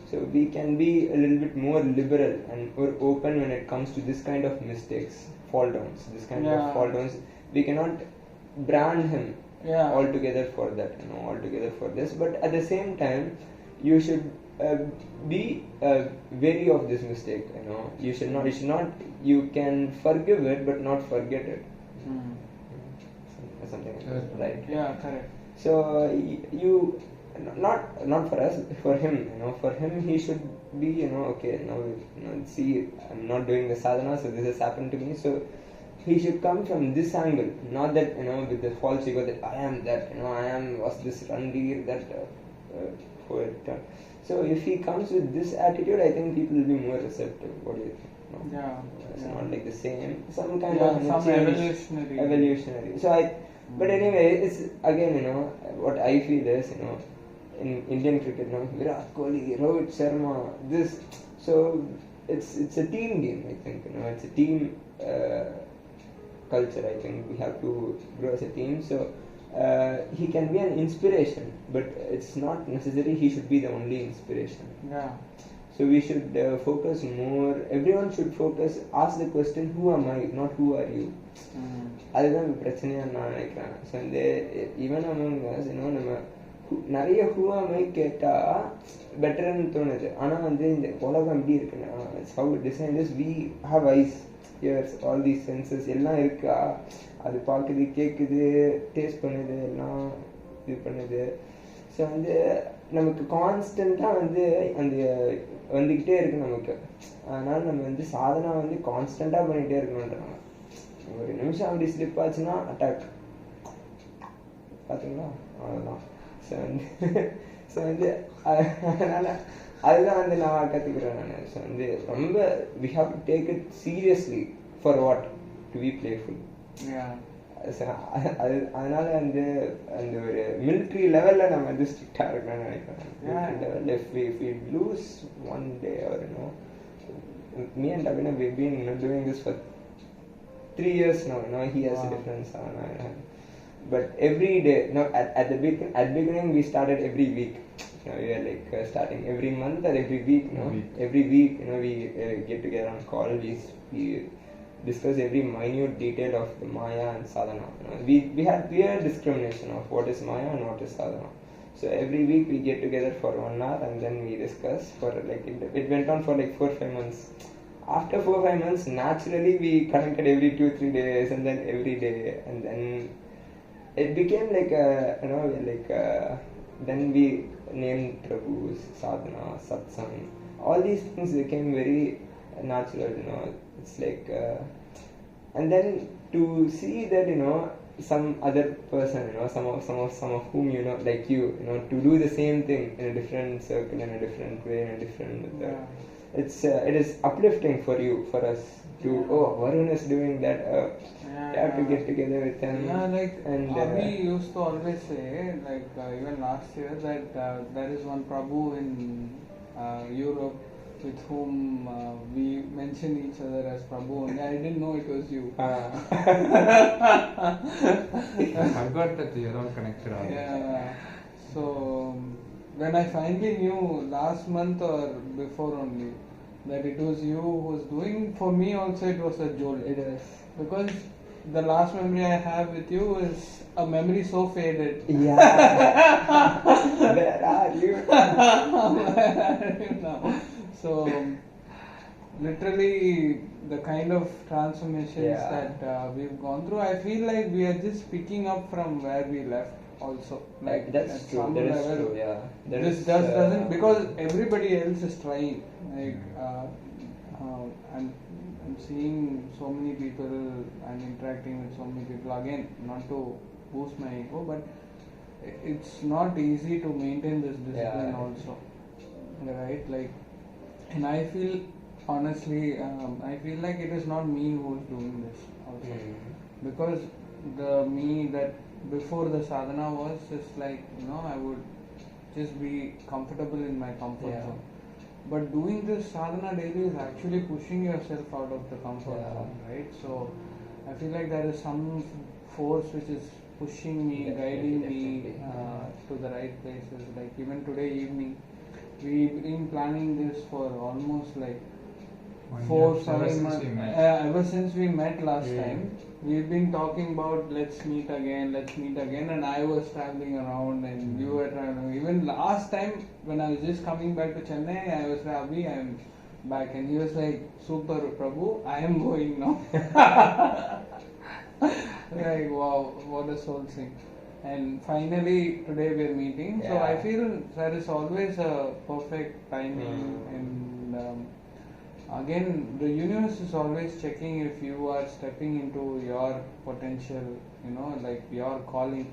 So we can be a little bit more liberal and more open when it comes to this kind of mistakes, fall downs. This kind of Yeah. fall downs, we cannot brand him Yeah. altogether for that, altogether for this. But at the same time, you should be wary of this mistake. You should not. You can forgive it, but not forget it. Mm. Something like that, right? Yeah, correct. So you not for us, for him. For him, he should be okay. See, I'm not doing the sadhana, so this has happened to me. So he should come from this angle, not that with the false ego that I am that. I was this Randir that poet. So if he comes with this attitude, I think people will be more receptive. What do you think? No? Yeah. It's yeah. not like the same. Some kind Yeah, of some change, evolutionary. evolutionary. So but anyway, it's again, what I feel is, in Indian cricket, Virat Kohli, Rohit Sharma, this. So it's a team game. I think it's a team culture. I think we have to grow as a team. So he can be an inspiration, but it's not necessary he should be the only inspiration. Yeah. So we should focus more. Everyone should focus. Ask the question, who am I, not who are you. Mm. அதுதான் பிரச்சனையா நான் நினைக்கிறேன். So இந்த even அமௌங்க நம்ம நிறைய ஹூவாமை கேட்டால் பெட்டர்னு தோணுது. ஆனால் இந்த உலகம் எப்படி இருக்குன்னா, how design is we have eyes, ears, all these senses எல்லாம் இருக்கா, அது பார்க்குது, கேட்குது, டேஸ்ட் பண்ணுது, எல்லாம் இது பண்ணுது. ஸோ நமக்கு கான்ஸ்டண்ட்டாக அந்த வந்துக்கிட்டே இருக்கு நமக்கு. அதனால் நம்ம சாதனா கான்ஸ்டண்ட்டாக பண்ணிகிட்டே இருக்கணுன்றாங்க. ஒரு நிமிஷம் அப்படி ஸ்லிப் ஆச்சுன்னா அட்டாக், பார்த்தீங்களா, அவ்வளோதான். ஸோ அதனால் அதுதான் நான் கற்றுக்கிறேன் நான். ஸோ ரொம்ப we have to take it seriously for what to be playful. அதனால அந்த ஒரு மிலிட்ரி லெவலில் நம்ம ஸ்ட்ரிக்டாக இருக்கணும்னு நினைக்கிறேன். Level if we lose one day our me and Abhinav, we've been doing this for 3 years now. He has a different sadhana. But every day, at the beginning we started every week. We are like starting every month or every week. Every week, we get together on call. We discuss every minute detail of the Maya and sadhana. We had clear discrimination of what is Maya and what is sadhana. So every week we get together for 1 hour and then we discuss for like it went on for like 4-5 months. After 4-5 months, naturally we connected every 2-3 days and then every day, and then it became like then we named Prabhu's sadhana, satsang. All these things became very natural. It's like and then to see that some other person, some of whom like you, to do the same thing in a different circle, in a different way, in a different method. It is uplifting for you, for us to Varun is doing that. You have to get together with him. Yeah, like and Abhi used to always say, like even last year, that there is one Prabhu in Europe with whom we mention each other as Prabhu, and I didn't know it was you. I got that you're all connected. Yeah. So when I finally knew last month or before only that it was you who was doing, for me also it was a jolt. It is. Because the last memory I have with you is a memory so faded. Yeah. Where are you? Where are you now? So literally the kind of transformations that we've gone through, I feel like we are just picking up from where we left also. Like that's at true. some That is level, true. Yeah. This just doesn't, because everybody else is trying. Like I'm seeing so many people and interacting with so many people. Again, not to boost my ego, but it's not easy to maintain this discipline also. Right? Like, and I feel honestly, I feel like it is not me who is doing this also, because the me that before the sadhana was just like, I would just be comfortable in my comfort zone. But doing this sadhana daily is actually pushing yourself out of the comfort zone, right? So I feel like there is some force which is pushing me, guiding me to the right places. Like even today evening, we've been planning this for almost like 1 4 year, 7 ever since months. we met. Ever since we met last Yeah. time, we've been talking about let's meet again, and I was traveling around and you were traveling. Even last time when I was just coming back to Chennai, I was Abhi, I'm back, and he was like, "Super, Prabhu, I am going now." Like wow, what a soul thing. And finally today we're meeting. So Yeah. I feel there is always a perfect timing Mm. and again the universe is always checking if you are stepping into your potential, like your calling,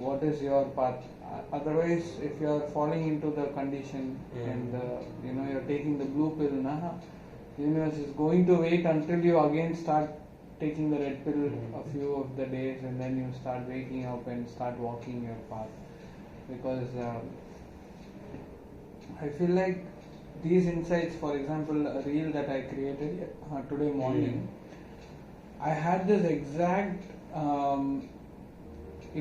what is your path. Otherwise if you are falling into the condition and you're taking the blue pill, the universe is going to wait until you again start taking the red pill a few of the days, and then you start waking up and start walking your path. Because I feel like these insights, for example, a reel that I created today morning, I had this exact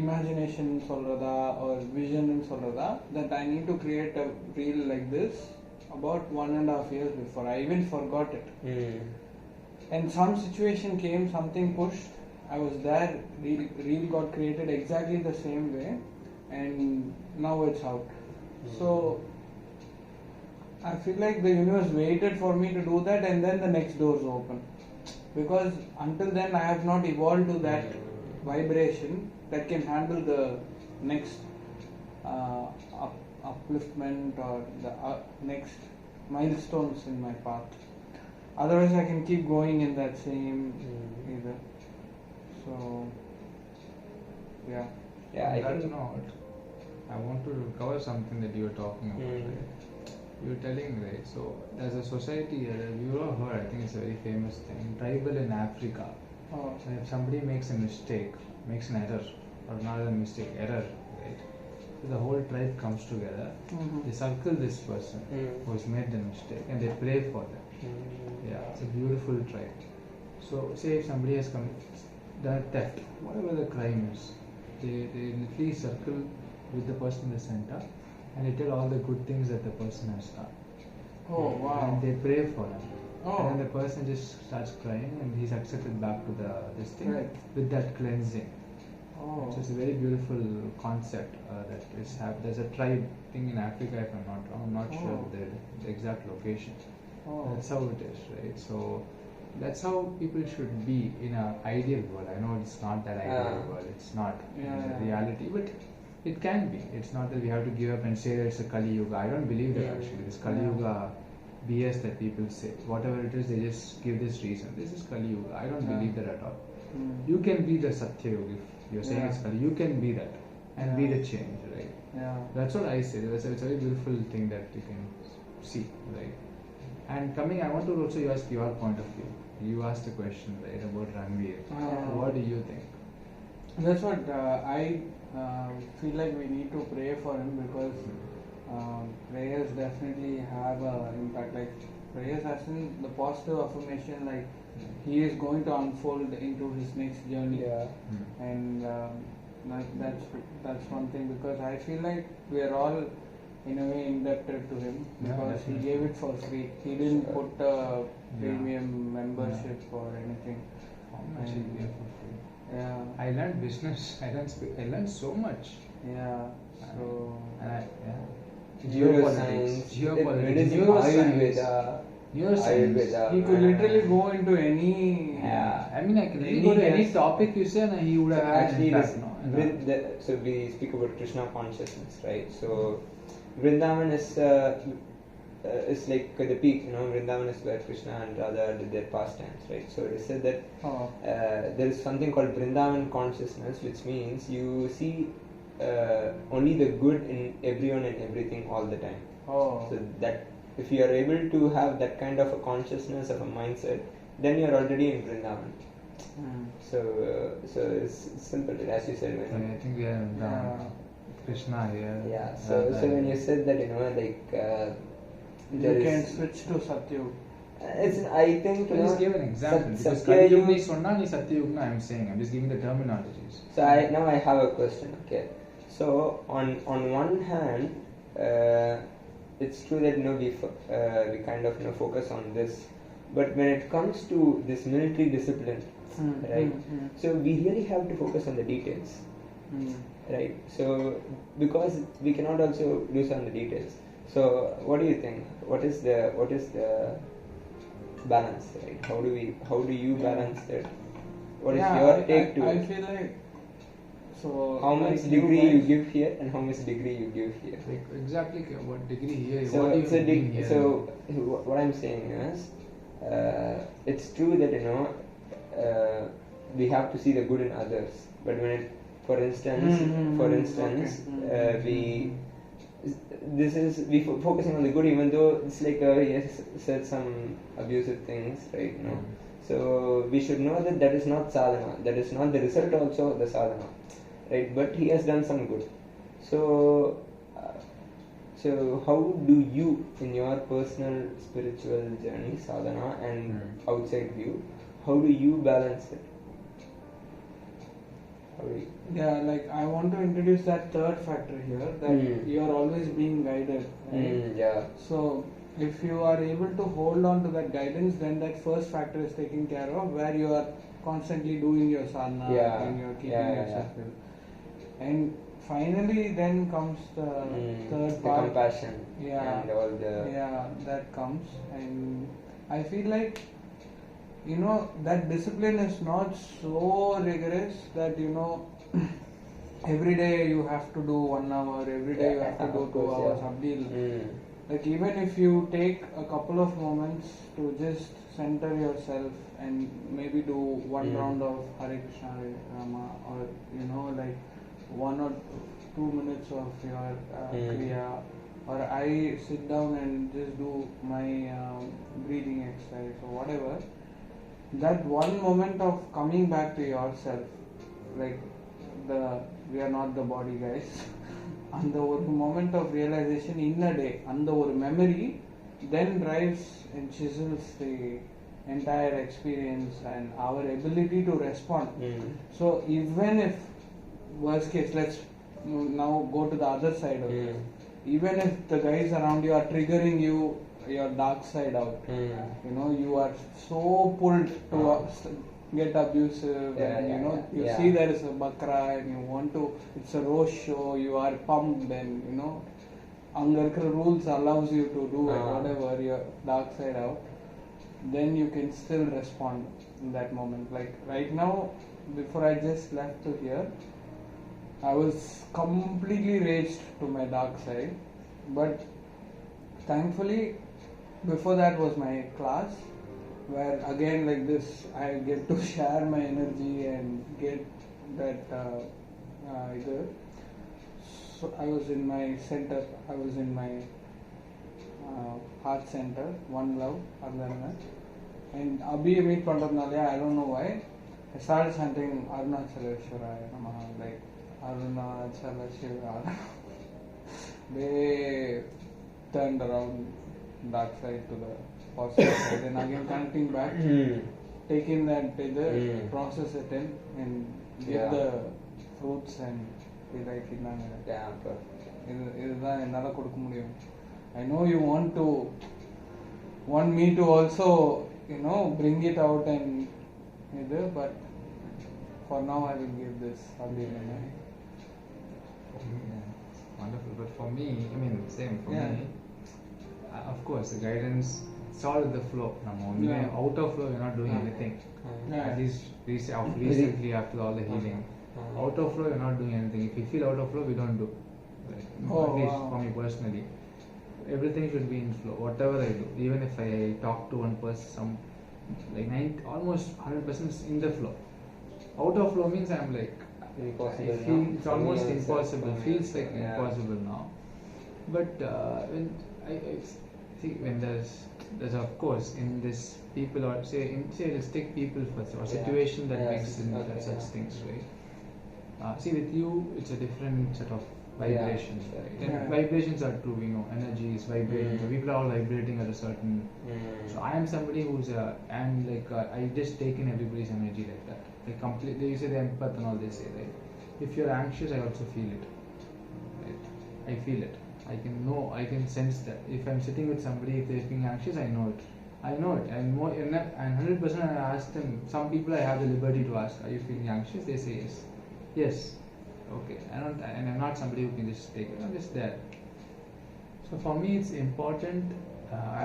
imagination சொல்றதா or vision சொல்றதா that I need to create a reel like this about 1.5 years before. I even forgot it. And some situation came, something pushed, I was there, reel got created exactly the same way, and now it's out. So I feel like the universe waited for me to do that, and then the next doors open. Because until then I have not evolved to that vibration that can handle the next upliftment or the next milestones in my path. Otherwise I can keep going in that same either. So yeah. Yeah, I On that think. note, I want to cover something that you were talking about. Right? You were telling, right? So there's a society, you have heard, I think it's a very famous thing, tribal in Africa. Oh. So if somebody makes a mistake, makes an error, or not a mistake, error, right? So the whole tribe comes together, they circle this person who's made the mistake, and they pray for them. Yeah, it's a beautiful tribe. So say if somebody has done theft, whatever the crime is, they literally circle with the person in the center, and they tell all the good things that the person has done. Oh wow. And they pray for him. Oh. And then the person just starts crying, and he's accepted back to this thing Right. with that cleansing. Oh. So it's a very beautiful concept that is there's a tribe thing in Africa, if I'm not wrong. I'm not sure Oh. the exact location. Oh. That's how it is, right? So that's how people should be in an ideal world. I know it's not that ideal world. It's not Yeah. reality, but it can be. It's not that we have to give up and say that it's a Kali Yuga. I don't believe that actually. This Kali Yuga BS that people say. Whatever it is, they just give this reason. This is Kali Yuga. I don't believe that at all. You can be the Satya Yuga. If you're saying it's Kali, you can be that and be the change, right? Yeah. That's what I say. It's a very beautiful thing that you can see, right? And coming, I want to also ask your point of view. You asked a question, right, about Ranveer. What do you think? That's what I feel like we need to pray for him, because prayers definitely have an impact. Like prayers as in the positive affirmation, like he is going to unfold into his next journey. Yeah. And that's one thing, because I feel like we are all in a way indebted to him, Yeah, because he definitely. gave it for free. He didn't put a premium membership or anything. How much is there for free? Yeah. I learned business. I learned so much. Yeah. So And Neuroscience. geopolitics, Ayurveda. neuroscience. Ayurveda. he could literally go into any. Yeah. I mean, I can really Any go to any guess. topic you say, and he would So have had actually, impact, this, no? so we speak about Krishna consciousness, right? So Vrindavan is like the peak, Vrindavan is where Krishna and Radha did their pastimes, right? So it is said that Oh. there is something called Vrindavan consciousness, which means you see only the good in everyone and everything all the time. Oh. So that if you are able to have that kind of a consciousness of a mindset, then you are already in Vrindavan. So it's simple, as you said. When I think we are down. Krishna here. yeah. So when you said that, You there can is. switch to Satyug. It's I think Can you just give an example? Because Satya Kali Yuga. Yuga is Sonna, ni Satya Yuga, I'm saying. I'm just giving the terminologies. So now I have a question. Okay. So on one hand, it's true that we kind of focus on this But when it comes to this military discipline, right? So we really have to focus on the details, right? So because we cannot also lose on the details. So what do you think? What is the balance, right? How do you balance that? What is your take to I it? feel like so. How like much degree you guys- give here and how much degree you give here? Like exactly what degree here? So, what do you so, mean here? what I'm saying is, it's true that we have to see the good in others, but when it, for instance, okay. we focusing on the good, even though it's like he has said some abusive things, right? No, so we should know that that is not sadhana. That is not the result also of the sadhana, right? But he has done some good. So. So how do you, in your personal spiritual journey, sadhana and outside view, how do you balance it? How do you? Yeah, like I want to introduce that third factor here, that you are always being guided, right? Yeah. So if you are able to hold on to that guidance, then that first factor is taken care of, where you are constantly doing your sadhana and you're keeping yourself ill. And finally then comes the third The part. compassion Yeah. and all the Yeah, that comes. And I feel like, you know, that discipline is not so rigorous that, you know, every day you have to do 1 hour, every day you have to do of 2 course, hours. yeah. Abdil. Like even if you take a couple of moments to just center yourself and maybe do one round of Hare Krishna, Hare Rama, or you know, like 1 or 2 minutes of your kriya, or I sit down and just do my breathing exercise or whatever. That one moment of coming back to yourself, like we are not the body, guys. அந்த ஒரு moment of realization in a day, அந்த ஒரு memory then drives and chisels the entire experience and our ability to respond. So even if worst case, let's now go to the other side of it. Even if the guys around you are triggering your dark side out, you know, you are so pulled to get abusive, and you know, you see there is a bakra and you want to, it's a roast show, you are pumped, and you know, Angarkar rules allows you to do whatever your dark side out, then you can still respond in that moment. Like right now, before I just left to here, I was completely raged to my dark side, but thankfully before that was my class, where again like this I get to share my energy and get that either. So I was in my center, I was in my heart center, one love, Arunachala. And Abhi meet pandradnalaya, I don't know why, I started chanting Arunachaleshwaraya Namaha, like Arunachala Shiva. They turned around dark side to the positive side, and again connecting back, taking that process it in and get the fruits and be like இதுதான் என்னால கொடுக்க முடியும். I know you want me to also, you know, bring it out and but for now I will give this. Wonderful. But for me, I mean, same for Yeah. me. Of course, the guidance, it's all the flow. Out of flow, we're not doing anything. Yeah. At least recently, after all the healing, out of flow, we're not doing anything. If we feel out of flow, we don't do. Right? At least for me personally, everything should be in flow. Whatever I do, even if I talk to one person, almost 100% in the flow. Out of flow means I'm like, Impossible I feel now. it's almost For me also, impossible. for me Feels also, like yeah. impossible now. But when I see when there's of course in this people or say let's take people first or situation that makes such things, right? See, with you it's a different set of vibrations, right? And vibrations are true, we know energy is vibrating. So people are all vibrating at a certain. So I am somebody who's I just take in everybody's energy like that. Like completely, you say the empath and all they say, right? If you're anxious, I also feel it. Right? I feel it. I can sense that. If I'm sitting with somebody, if they're being anxious, I know it. I know it, and 100% I ask them. Some people I have the liberty to ask, "Are you feeling anxious?" They say yes. Yes. Okay. And I'm not somebody who can just take it. I'm just there. So for me, it's important.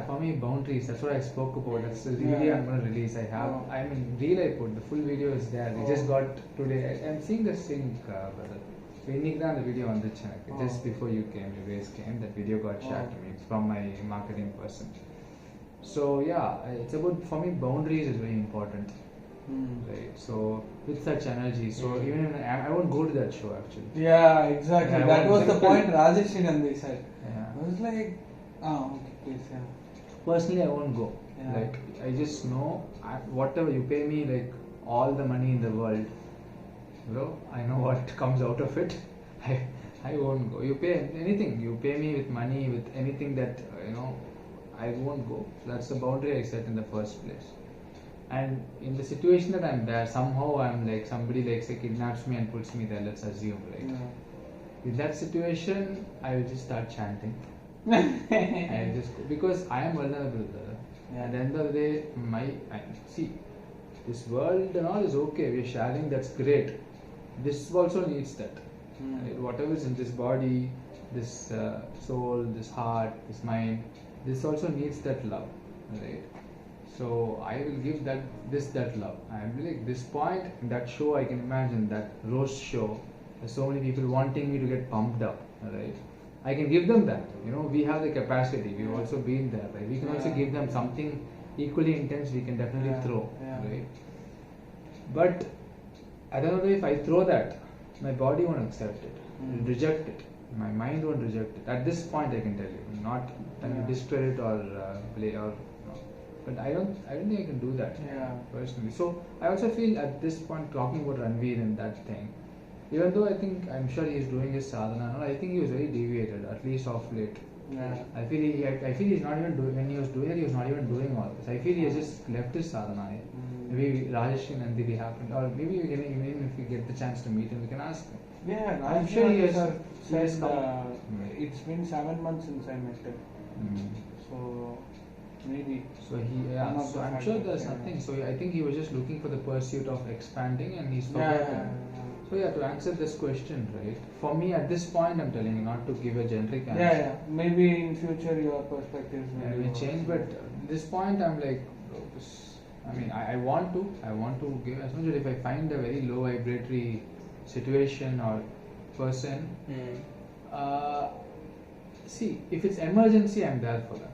For me, boundaries. That's what I spoke about. That's the video I'm going to release. I mean, reel I put. The full video is there. We just got today. I'm seeing the sync, brother. இன்னைக்கு தான் அந்த video வந்துச்சு எனக்கு just before you guys came, that video got shared to me from my marketing person. So yeah, it's about, for me, boundaries is very important. Right, so with such energy, so even if I won't go to that show actually. Yeah, exactly. Yeah, that was the simple. point Rajesh Nandi said. Yeah. I was like, okay, please, yeah. Personally, I won't go. Yeah. Like, I just know, whatever you pay me, like all the money in the world, I know what comes out of it. I won't go. You pay anything, you pay me with money, with anything that I won't go. That's the boundary I set in the first place. And in the situation that I'm there, somehow I'm like, somebody like say kidnaps me and puts me there, let's assume, right? Yeah. In that situation, I will just start chanting. I just go, because I am vulnerable. Yeah. At the end of the day, see, this world and all is okay. We're sharing. That's great. This also needs that. Right? Whatever is in this body, this soul, this heart, this mind, this also needs that love. Right? So I will give that love. I'm like this point in that show. I can imagine that roast show. There's so many people wanting me to get pumped up. Right? I can give them that. We have the capacity. We've also been there. Right? We can also give them something equally intense. We can definitely throw. Yeah. Right? But I don't know if I throw that, my body won't accept it. It'll reject it. My mind won't reject it. At this point, I can tell you, not trying to discredit or play or. But I don't think I can do that personally. So I also feel at this point, talking about Ranveer and that thing, even though I'm sure he is doing his sadhana, I think he was very deviated, at least of late. Yeah. I feel he's not even doing, when he was doing it, he was not even doing all this. I feel he has just left his sadhana. Maybe Rajesh and Nandini happened, or maybe even if we get the chance to meet him, we can ask him. Yeah, I'm sure he has said come. it's been 7 months since I met him. So maybe. So I'm sure there's nothing. So I think he was just looking for the pursuit of expanding, and he's forgotten. So to answer this question, right? For me, at this point, I'm telling you not to give a generic answer. Yeah. Maybe in future your perspectives may change, but at this point, I'm like, I want to give as much as if I find a very low vibratory situation or person. See, if it's emergency, I'm there for that.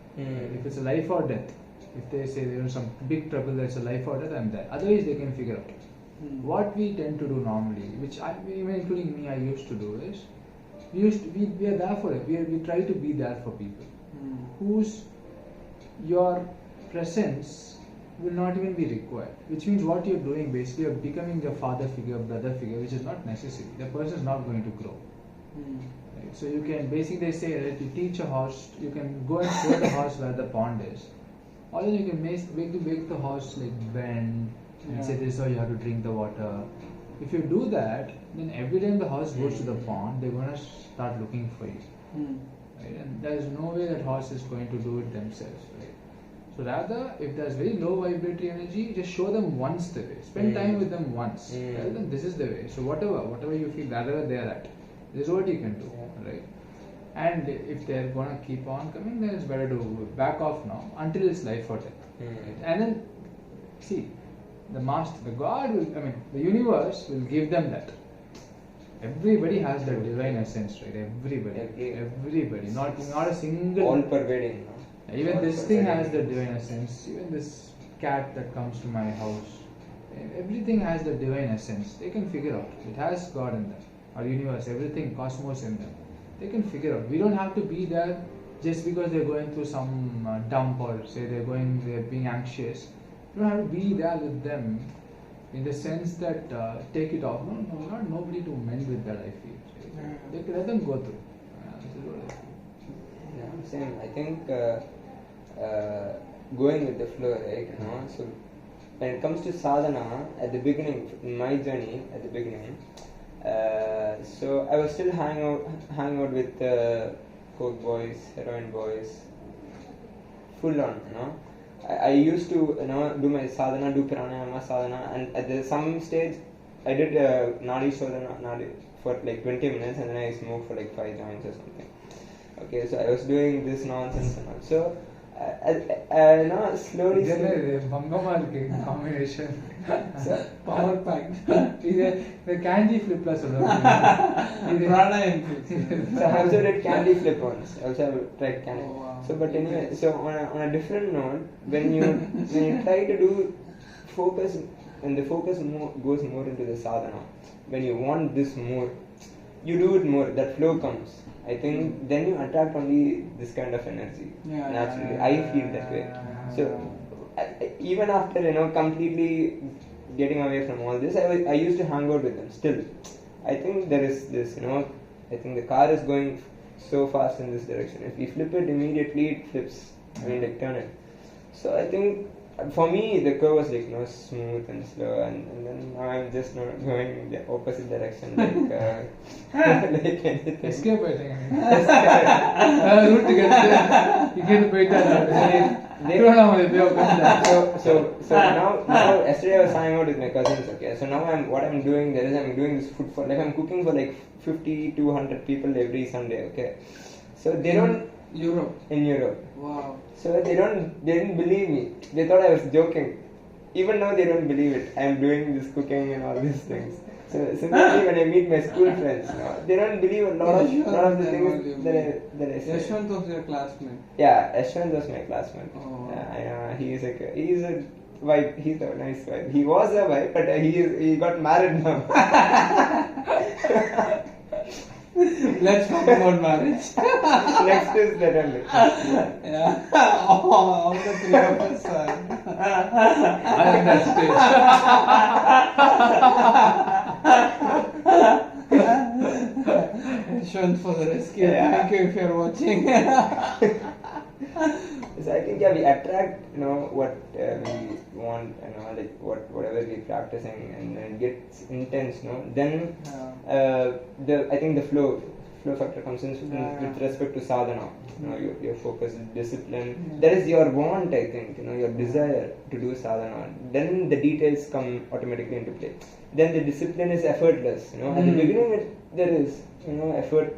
If it's a life or death, if they say there's some big trouble, that's a life or death, I'm there. Otherwise, they can figure out. What we tend to do normally, which even including me, I used to do is, we are there for it. We try to be there for people whose your presence will not even be required. Which means what you're doing basically, you're becoming a father figure, brother figure, which is not necessary. The person is not going to grow. Right? So you can basically say that you teach a horse, you can go and show the horse where the pond is, or then you can make the horse like bend and say this is how you have to drink the water. If you do that, then every time the horse goes to the pond, they're going to start looking for you. Right? And there is no way that horse is going to do it themselves. Right? So rather, if there's very low vibratory energy, just show them once the way. Spend time with them once. Tell them this is the way. So whatever you feel, wherever they're at, this is what you can do. Right? And if they're going to keep on coming, then it's better to back off now until it's life or death. Right? And then, see, the master, the God the universe will give them that. Everybody has that divine essence, right? Everybody. Not a single. All pervading. Even this thing has the divine essence. Even this cat that comes to my house, everything has the divine essence. They can figure out. It has God in them, our universe, everything, cosmos in them. They can figure out. We don't have to be there just because they're going through some dump, or say they're being anxious. You don't have to be there with them in the sense that take it off. No, not nobody to mend with that, I feel. They can let them go through. This is what I feel. Yeah, same. I think going with the flow, right? So when it comes to sadhana, at the beginning, in my journey, at the beginning, so I was still hang out with coke boys, heroin boys, full on, I used to do my sadhana, do pranayama sadhana, and at some stage I did nadi shodhana nadi for like 20 minutes, and then I smoked for like 5 joints or something. Okay, so I was doing this nonsense and all. So slowly. பங்கமா இருக்கு combination. Power back. இது இந்த candy ஃபிளிப்ல சொல்லுவாங்க. இது pranayama. So I also did candy flip once. I also have tried candy. Oh, wow. So but anyway, so on a different note, when you try to do focus, when the focus goes more into the sadhana, when you want this more, you do it more. That flow comes. I think then you attract only this kind of energy. Yeah, naturally, yeah, I feel that way. So even after completely getting away from all this, I used to hang out with them still. I think there is this, I think the car is going so fast in this direction. If we flip it immediately, it flips. I mean, like turn it. So I think for me the curve was like smooth and slow, and then now I'm just going in the opposite direction, like like anything. Escape ஆயிட்டேங்க. Route கெடுத்து இங்கேருந்து போயிட்டாரு. திருவண்ணாமலை போய் உட்கார்ந்தாரு. So now yesterday I was hanging out with my cousins. Okay, so now what I'm doing there is I'm doing this food for, like, I'm cooking for like 50 to 100 people every Sunday. Okay, so they don't Europe. in Europe. Wow. So they didn't believe me. They thought I was joking. Even now they don't believe it. I am doing this cooking and all these things. So similarly, when I meet my school friends, they don't believe a lot of the things that I say. Yashwant was your classmate. Yeah, Ashwant was my classmate. Oh. He is a wife. He's a nice wife. He was a wife, but he got married now. Let's talk about marriage. Next is that only. Yeah. All the three of us are. I'm in that stage. Yashwant for the rescue. Yeah. Thank you if you're watching. So I think we attract what we want, like whatever we're practicing, and it gets intense. Then I think the flow factor comes in with respect to sadhana. Your focus, discipline. That is your want. I think your desire to do sadhana. Then the details come automatically into play. Then the discipline is effortless. At the beginning there is effort.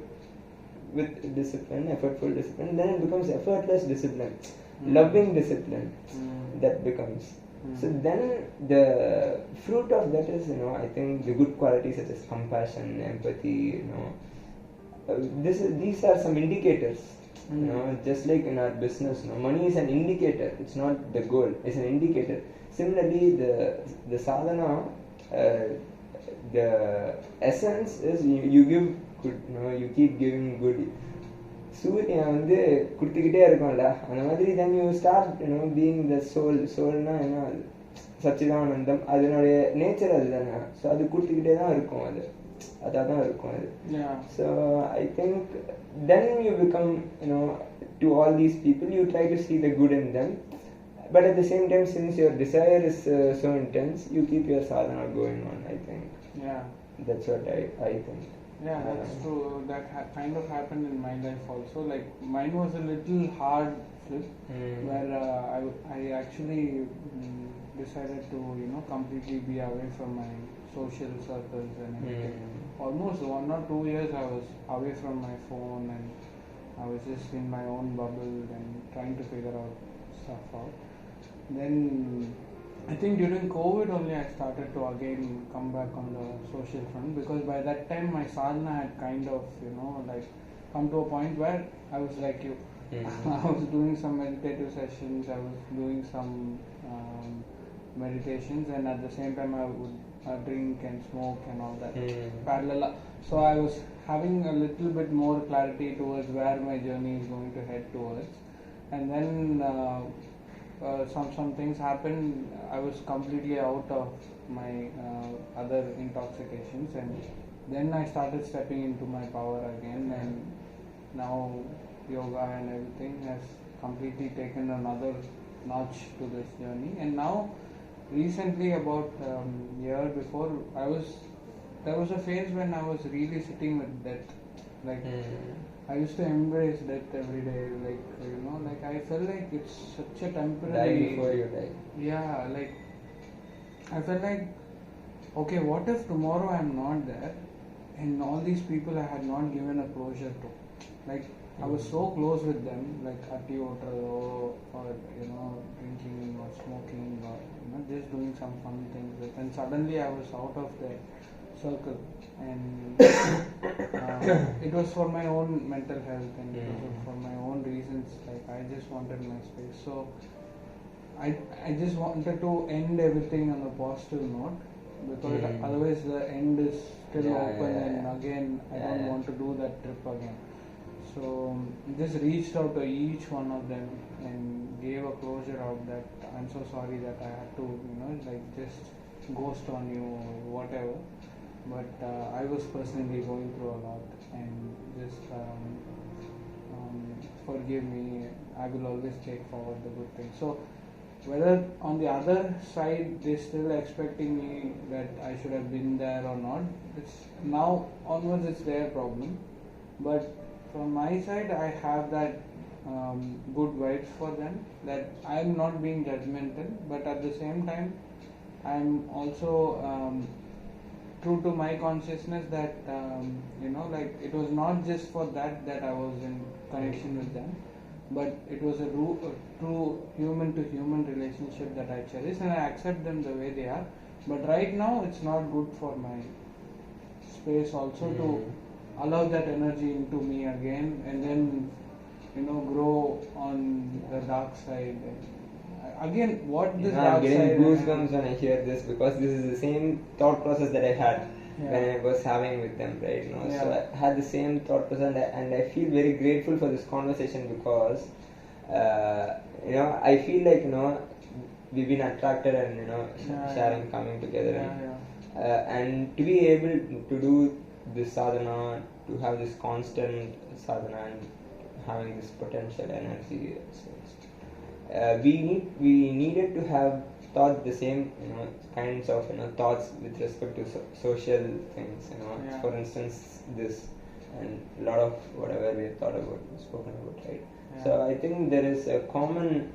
With discipline, effortful discipline, then it becomes effortless discipline, loving discipline. That becomes. So then the fruit of that is, I think the good qualities such as compassion, empathy. These are some indicators. Just like in our business, money is an indicator. It's not the goal. It's an indicator. Similarly, the sadhana, the essence is you give good, you keep giving good. சூரியன் வந்து கொடுத்துக்கிட்டே இருக்கும்ல, அந்த மாதிரி then you start being the soulனா என்ன, சச்சிதானந்தம், அதனுடைய nature அதுதானே. So அது கொடுத்துக்கிட்டே தான் இருக்கும், அதான் இருக்கும் அது. So I think then you become to all these people you try to see the good in them, but at the same time, since your desire is so intense, you keep your sadhana going on. I think that's what I think. Yeah, that's true. That kind of happened in my life also. Like mine was a little hard flip, where I actually decided to completely be away from my social circles and everything. Almost 1 or 2 years I was away from my phone, and I was just in my own bubble and trying to figure out stuff out. Then I think during COVID only I started to again come back on the social front, because by that time my sadhana had kind of like come to a point where I was like you. I was doing some meditative sessions, I was doing some meditations, and at the same time I would drink and smoke and all that parallel. So I was having a little bit more clarity towards where my journey is going to head towards, and then some things happened. I was completely out of my other intoxications, and then I started stepping into my power again, and now yoga and everything has completely taken another notch to this journey. And now recently, about year before, there was a phase when I was really sitting with death, like I used to embrace death every day, like like I felt like it's such a Die temporary. before you die. Yeah, like I felt like, okay, what if tomorrow I'm not there, and all these people I had not given a closure to, like I was so close with them, like at the hotel or drinking or smoking or just doing some fun things with, and suddenly I was out of their circle, and it was for my own mental health and it was for my own reasons. Like I just wanted my space, so I just wanted to end everything on a positive note, because otherwise the end is still open, and again I don't want to do that trip again. So just reached out to each one of them and gave a closure out that I'm so sorry that I had to like just ghost on you or whatever, but I was personally going through a lot, and just forgive me. I will always take forward the good things. So whether on the other side they're still expecting me that I should have been there or not, it's now onwards it's their problem. But from my side, I have that good vibes for them, that I'm not being judgmental, but at the same time I'm also true to my consciousness that like it was not just for that I was in connection with them, but it was a true human to human relationship that I cherish, and I accept them the way they are. But right now it's not good for my space also to allow that energy into me again, and then grow on the dark side. And again, what this I'm dark getting side goosebumps when I hear this, because this is the same thought process that I had when I was having with them, right? So I had the same thought process, and I feel very grateful for this conversation, because I feel like we've been attracted and sharing, coming together, and to be able to do this sadhana, to have this constant sadhana and having this potential energy. We needed to have thought the same kinds of thoughts with respect to social things. For instance, this and a lot of whatever we have thought about, spoken about, right? So I think there is a common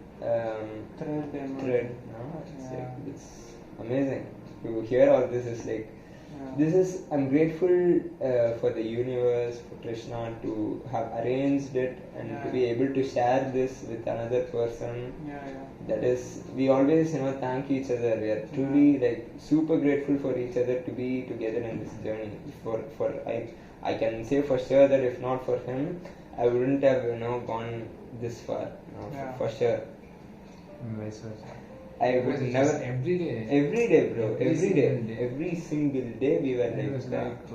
thread. It's amazing to hear all this. Is like. This is, I'm grateful for the universe, for Krishna to have arranged it and to be able to share this with another person. That is, we always thank each other. We are truly like super grateful for each other to be together in this journey. I can say for sure that if not for him, I wouldn't have gone this far. For sure. Vice versa. I would never. Every Every day, bro. Every single day we were it was like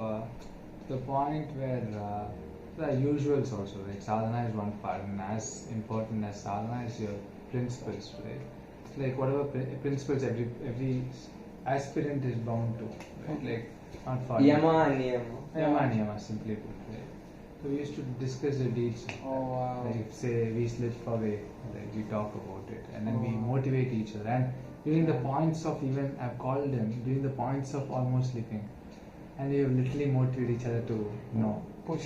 the point where the usuals also, like sadhana is one part, and as important as sadhana is your principles, right? Like whatever principles every aspirant is bound to, right? Like not for Yama and Niyama, simply put, right? So we used to discuss the deeds. Like say we slip away, like we talk about it, and then we motivate each other. And during the points of even, I've called them during the points of almost sleeping, and we have literally motivate each other to push.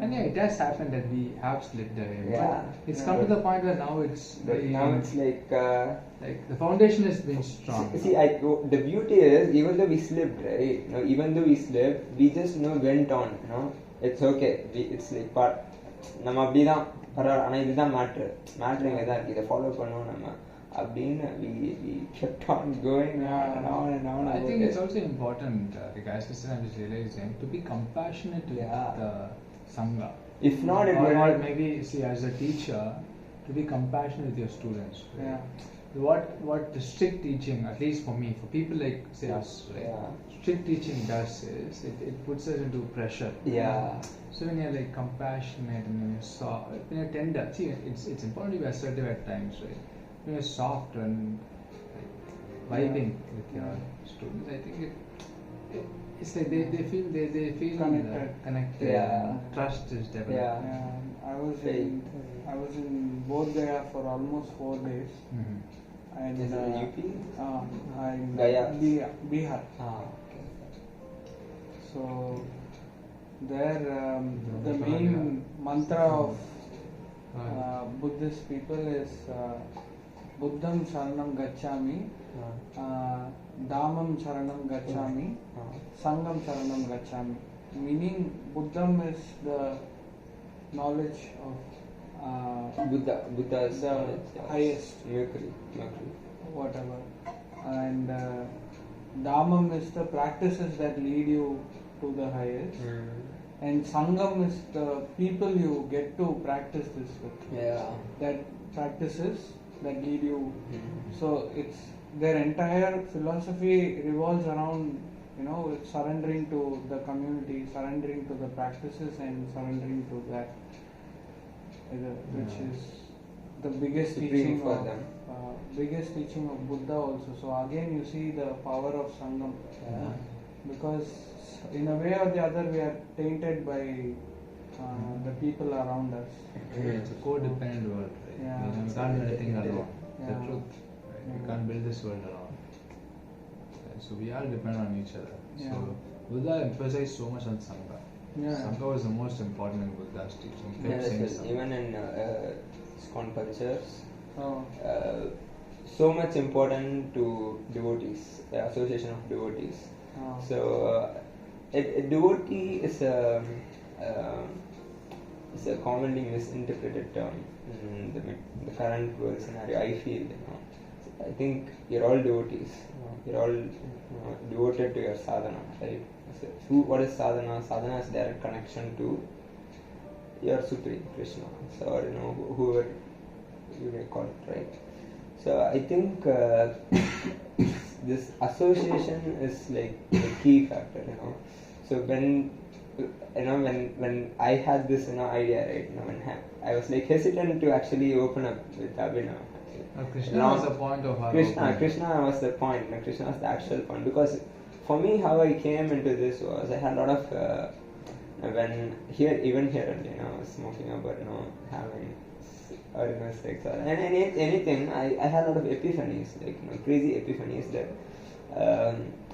And it has happened that we have slipped away. But it's come to the point where now it's now it's like the foundation has been strong. See, the beauty is, even though we slipped, right? Even though we slipped, we just went on. It's okay. It's like part. நம்ம அப்படிதான் பரவாயில்ல, ஆனால் இதுதான் matter இங்கே தான் இருக்குது, இதை follow பண்ணுவோம் நம்ம அப்படின்னு we kept on going on and on. I think it's also important, guys, I'm just realizing, to be compassionate with the Sangha. If not, it will or maybe, see, as a teacher, to be compassionate with your students. Right? What the strict teaching, at least for me, for people like say us, right? Strict teaching does is it puts us into pressure. So when you're like compassionate and when you're soft, when you're tender, see, it's important to be assertive at times, right? When you're soft and like, vibing with your students, I think it's like they feel connected. Trust is developed. I was in Bodh Gaya for almost 4 days. And is it UP? I'm in, Gaya? Bihar. Okay. So there the main mantra of Buddhist people is Buddham Sharanam Gacchami, Dhammam Sharanam Gacchami, Sangam Sharanam Gacchami. Meaning Buddham is the knowledge of Buddha's the knowledge, yes. highest, Mercury. whatever, and Dhammam is the practices that lead you to the highest, and Sangam is the people you get to practice this with. Yeah. That practices that lead you. So it's their entire philosophy revolves around, surrendering to the community, surrendering to the practices, and surrendering to that, which is the biggest Supreme teaching for of them. biggest teaching of Buddha also. So again, you see the power of Sangam, because in a way or the other we are tainted by the people around us. It's a codependent world, right? Yeah. We can't do anything alone. Yeah. The truth. Right? We can't build this world alone. Right? So we all depend on each other. Yeah. So Buddha emphasized so much on Sangha. Yeah. Sangha was the most important in Buddha's teaching. He kept Yes, saying yes. Sangha. Even in ISKCON cultures, Oh. so much important to devotees, the association of devotees. Oh. So a devotee is a commonly misinterpreted term in the current world scenario. I feel, I think you're all devotees. You're all devoted to your sadhana, right? So what is sadhana? Sadhana is direct connection to your Supreme Krishna, or whoever you may call it, right? So I think this association is like the key factor, So when I had this idea, right, when I was like hesitant to actually open up with Abhinav. Krishna was the point of our Krishna was the point. Krishna was the actual point, because for me, how I came into this was I had a lot of when even here, smoking about having sex or anything. I had a lot of epiphanies, like crazy epiphanies that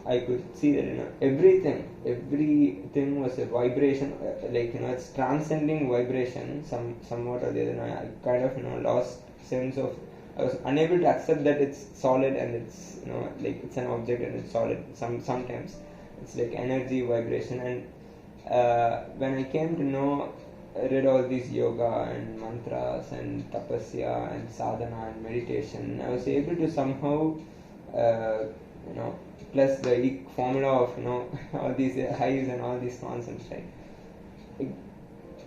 I could see that everything was a vibration, it's transcending vibration somewhat or the other. I kind of lost sense of. I was unable to accept that it's solid and it's it's an object and it's solid. Sometimes it's like energy, vibration, and when I came to read all these yoga and mantras and tapasya and sadhana and meditation, I was able to somehow plus the formula of all these highs and all these nonsense, right? I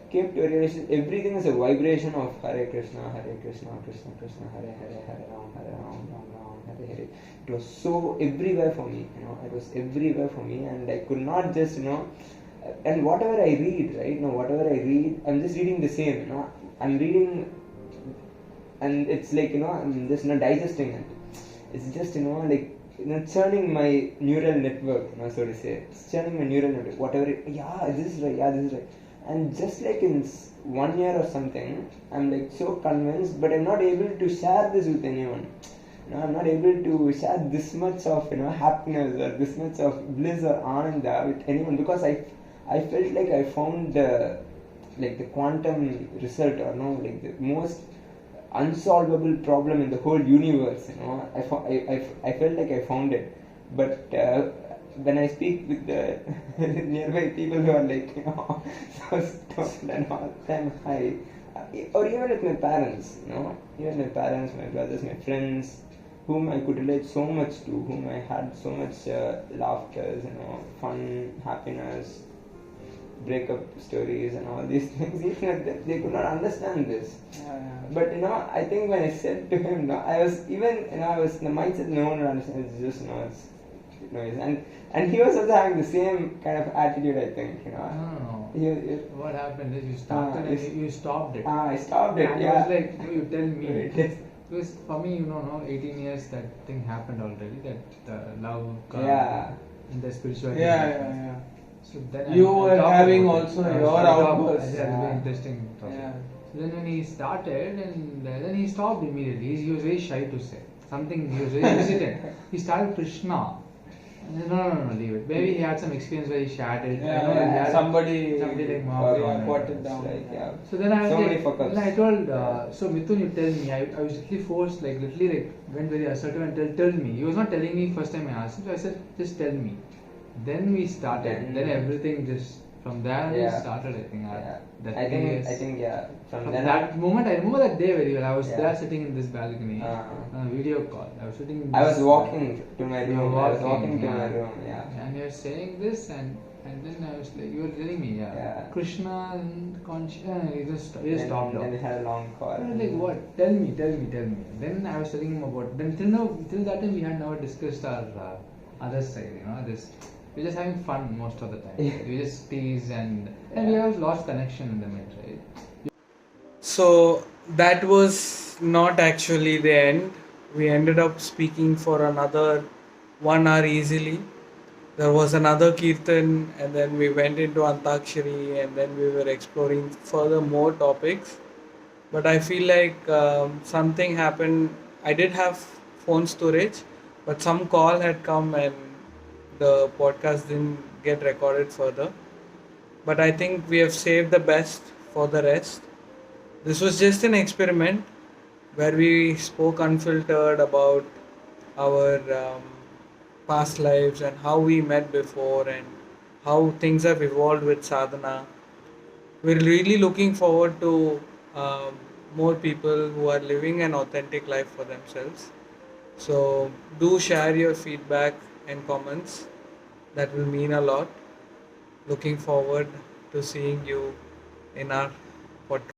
came to a realization everything is a vibration of Hare Krishna, Krishna Krishna, Hare Hare, Hare Ram, Ram Ram, Hare Hare. It was so everywhere for me, it was everywhere for me, and I could not just, and whatever I read, right, whatever I read, I'm just reading the same, I'm reading, and it's like, I'm just not digesting it. It's just, churning my neural network, so to say. It's churning my neural network, whatever, this is right. And just like in 1 year or something, I'm like so convinced, but I'm not able to share this with anyone. I'm not able to share this much of happiness or this much of bliss or ananda with anyone, because I felt like I found the quantum result, or like the most unsolvable problem in the whole universe. I felt like I found it, but when I speak with the nearby people who are like so stoned and all time high, or even with my parents, even my parents, my brothers, my friends, whom I could relate so much to, whom I had so much laughter, fun, happiness, breakup stories and all these things, even they could not understand this. But I think when I said to him, I was even I was in the mindset no one will understand. It's just it's noise, and he was also having the same kind of attitude, I think. No. What happened is you started and you stopped it. I stopped it. And Yeah. I was like, you tell me. Yes. Because for me, 18 years that thing happened already. That love. Yeah. And the spirituality. Yeah. So then You I'll were talk having about also it. your I'll talk about outbursts. it. That's very interesting topic. Yeah. So then when he started, and then he stopped immediately. He was very shy to say something. He was very hesitant. He started Krishna. No, leave it. Maybe he had some experience where he shared it. I know he Yeah, had somebody like Or Mark yeah, on put it. it down. Like, yeah. So then I was So many like, fuck-ups. then I told, so Mithun, you tell me. I was literally forced, like literally like went very assertive and tell me. He was not telling me first time I asked him, so I said, just tell me. Then we started. Then everything just from there we Yeah. started. I think. Yeah. That I days. think yeah. From From then that moment, I remember that day very well. I was Yeah. there sitting in this balcony Uh-huh. on a video call. I was sitting. In I this was walking to my You were room. I was walking, walking to my yeah. room. Yeah. And you're saying this, and then I was like, you were telling me, Yeah. Krishna and Conscious. He just stopped Then we off. had a long call. I was like, what? Tell me. Then I was telling him about. Then till that time, we had never discussed our other side. We're just having fun most of the time. We just tease and we have lost connection in the mid, right? So that was not actually the end. We ended up speaking for another 1 hour easily. There was another Kirtan, and then we went into Antakshari, and then we were exploring further more topics. But I feel like something happened. I did have phone storage, but some call had come, and the podcast didn't get recorded further. But I think we have saved the best for the rest. This was just an experiment where we spoke unfiltered about our past lives and how we met before and how things have evolved with sadhana. We're really looking forward to more people who are living an authentic life for themselves. So do share your feedback and comments. That will mean a lot. Looking forward to seeing you in our podcast.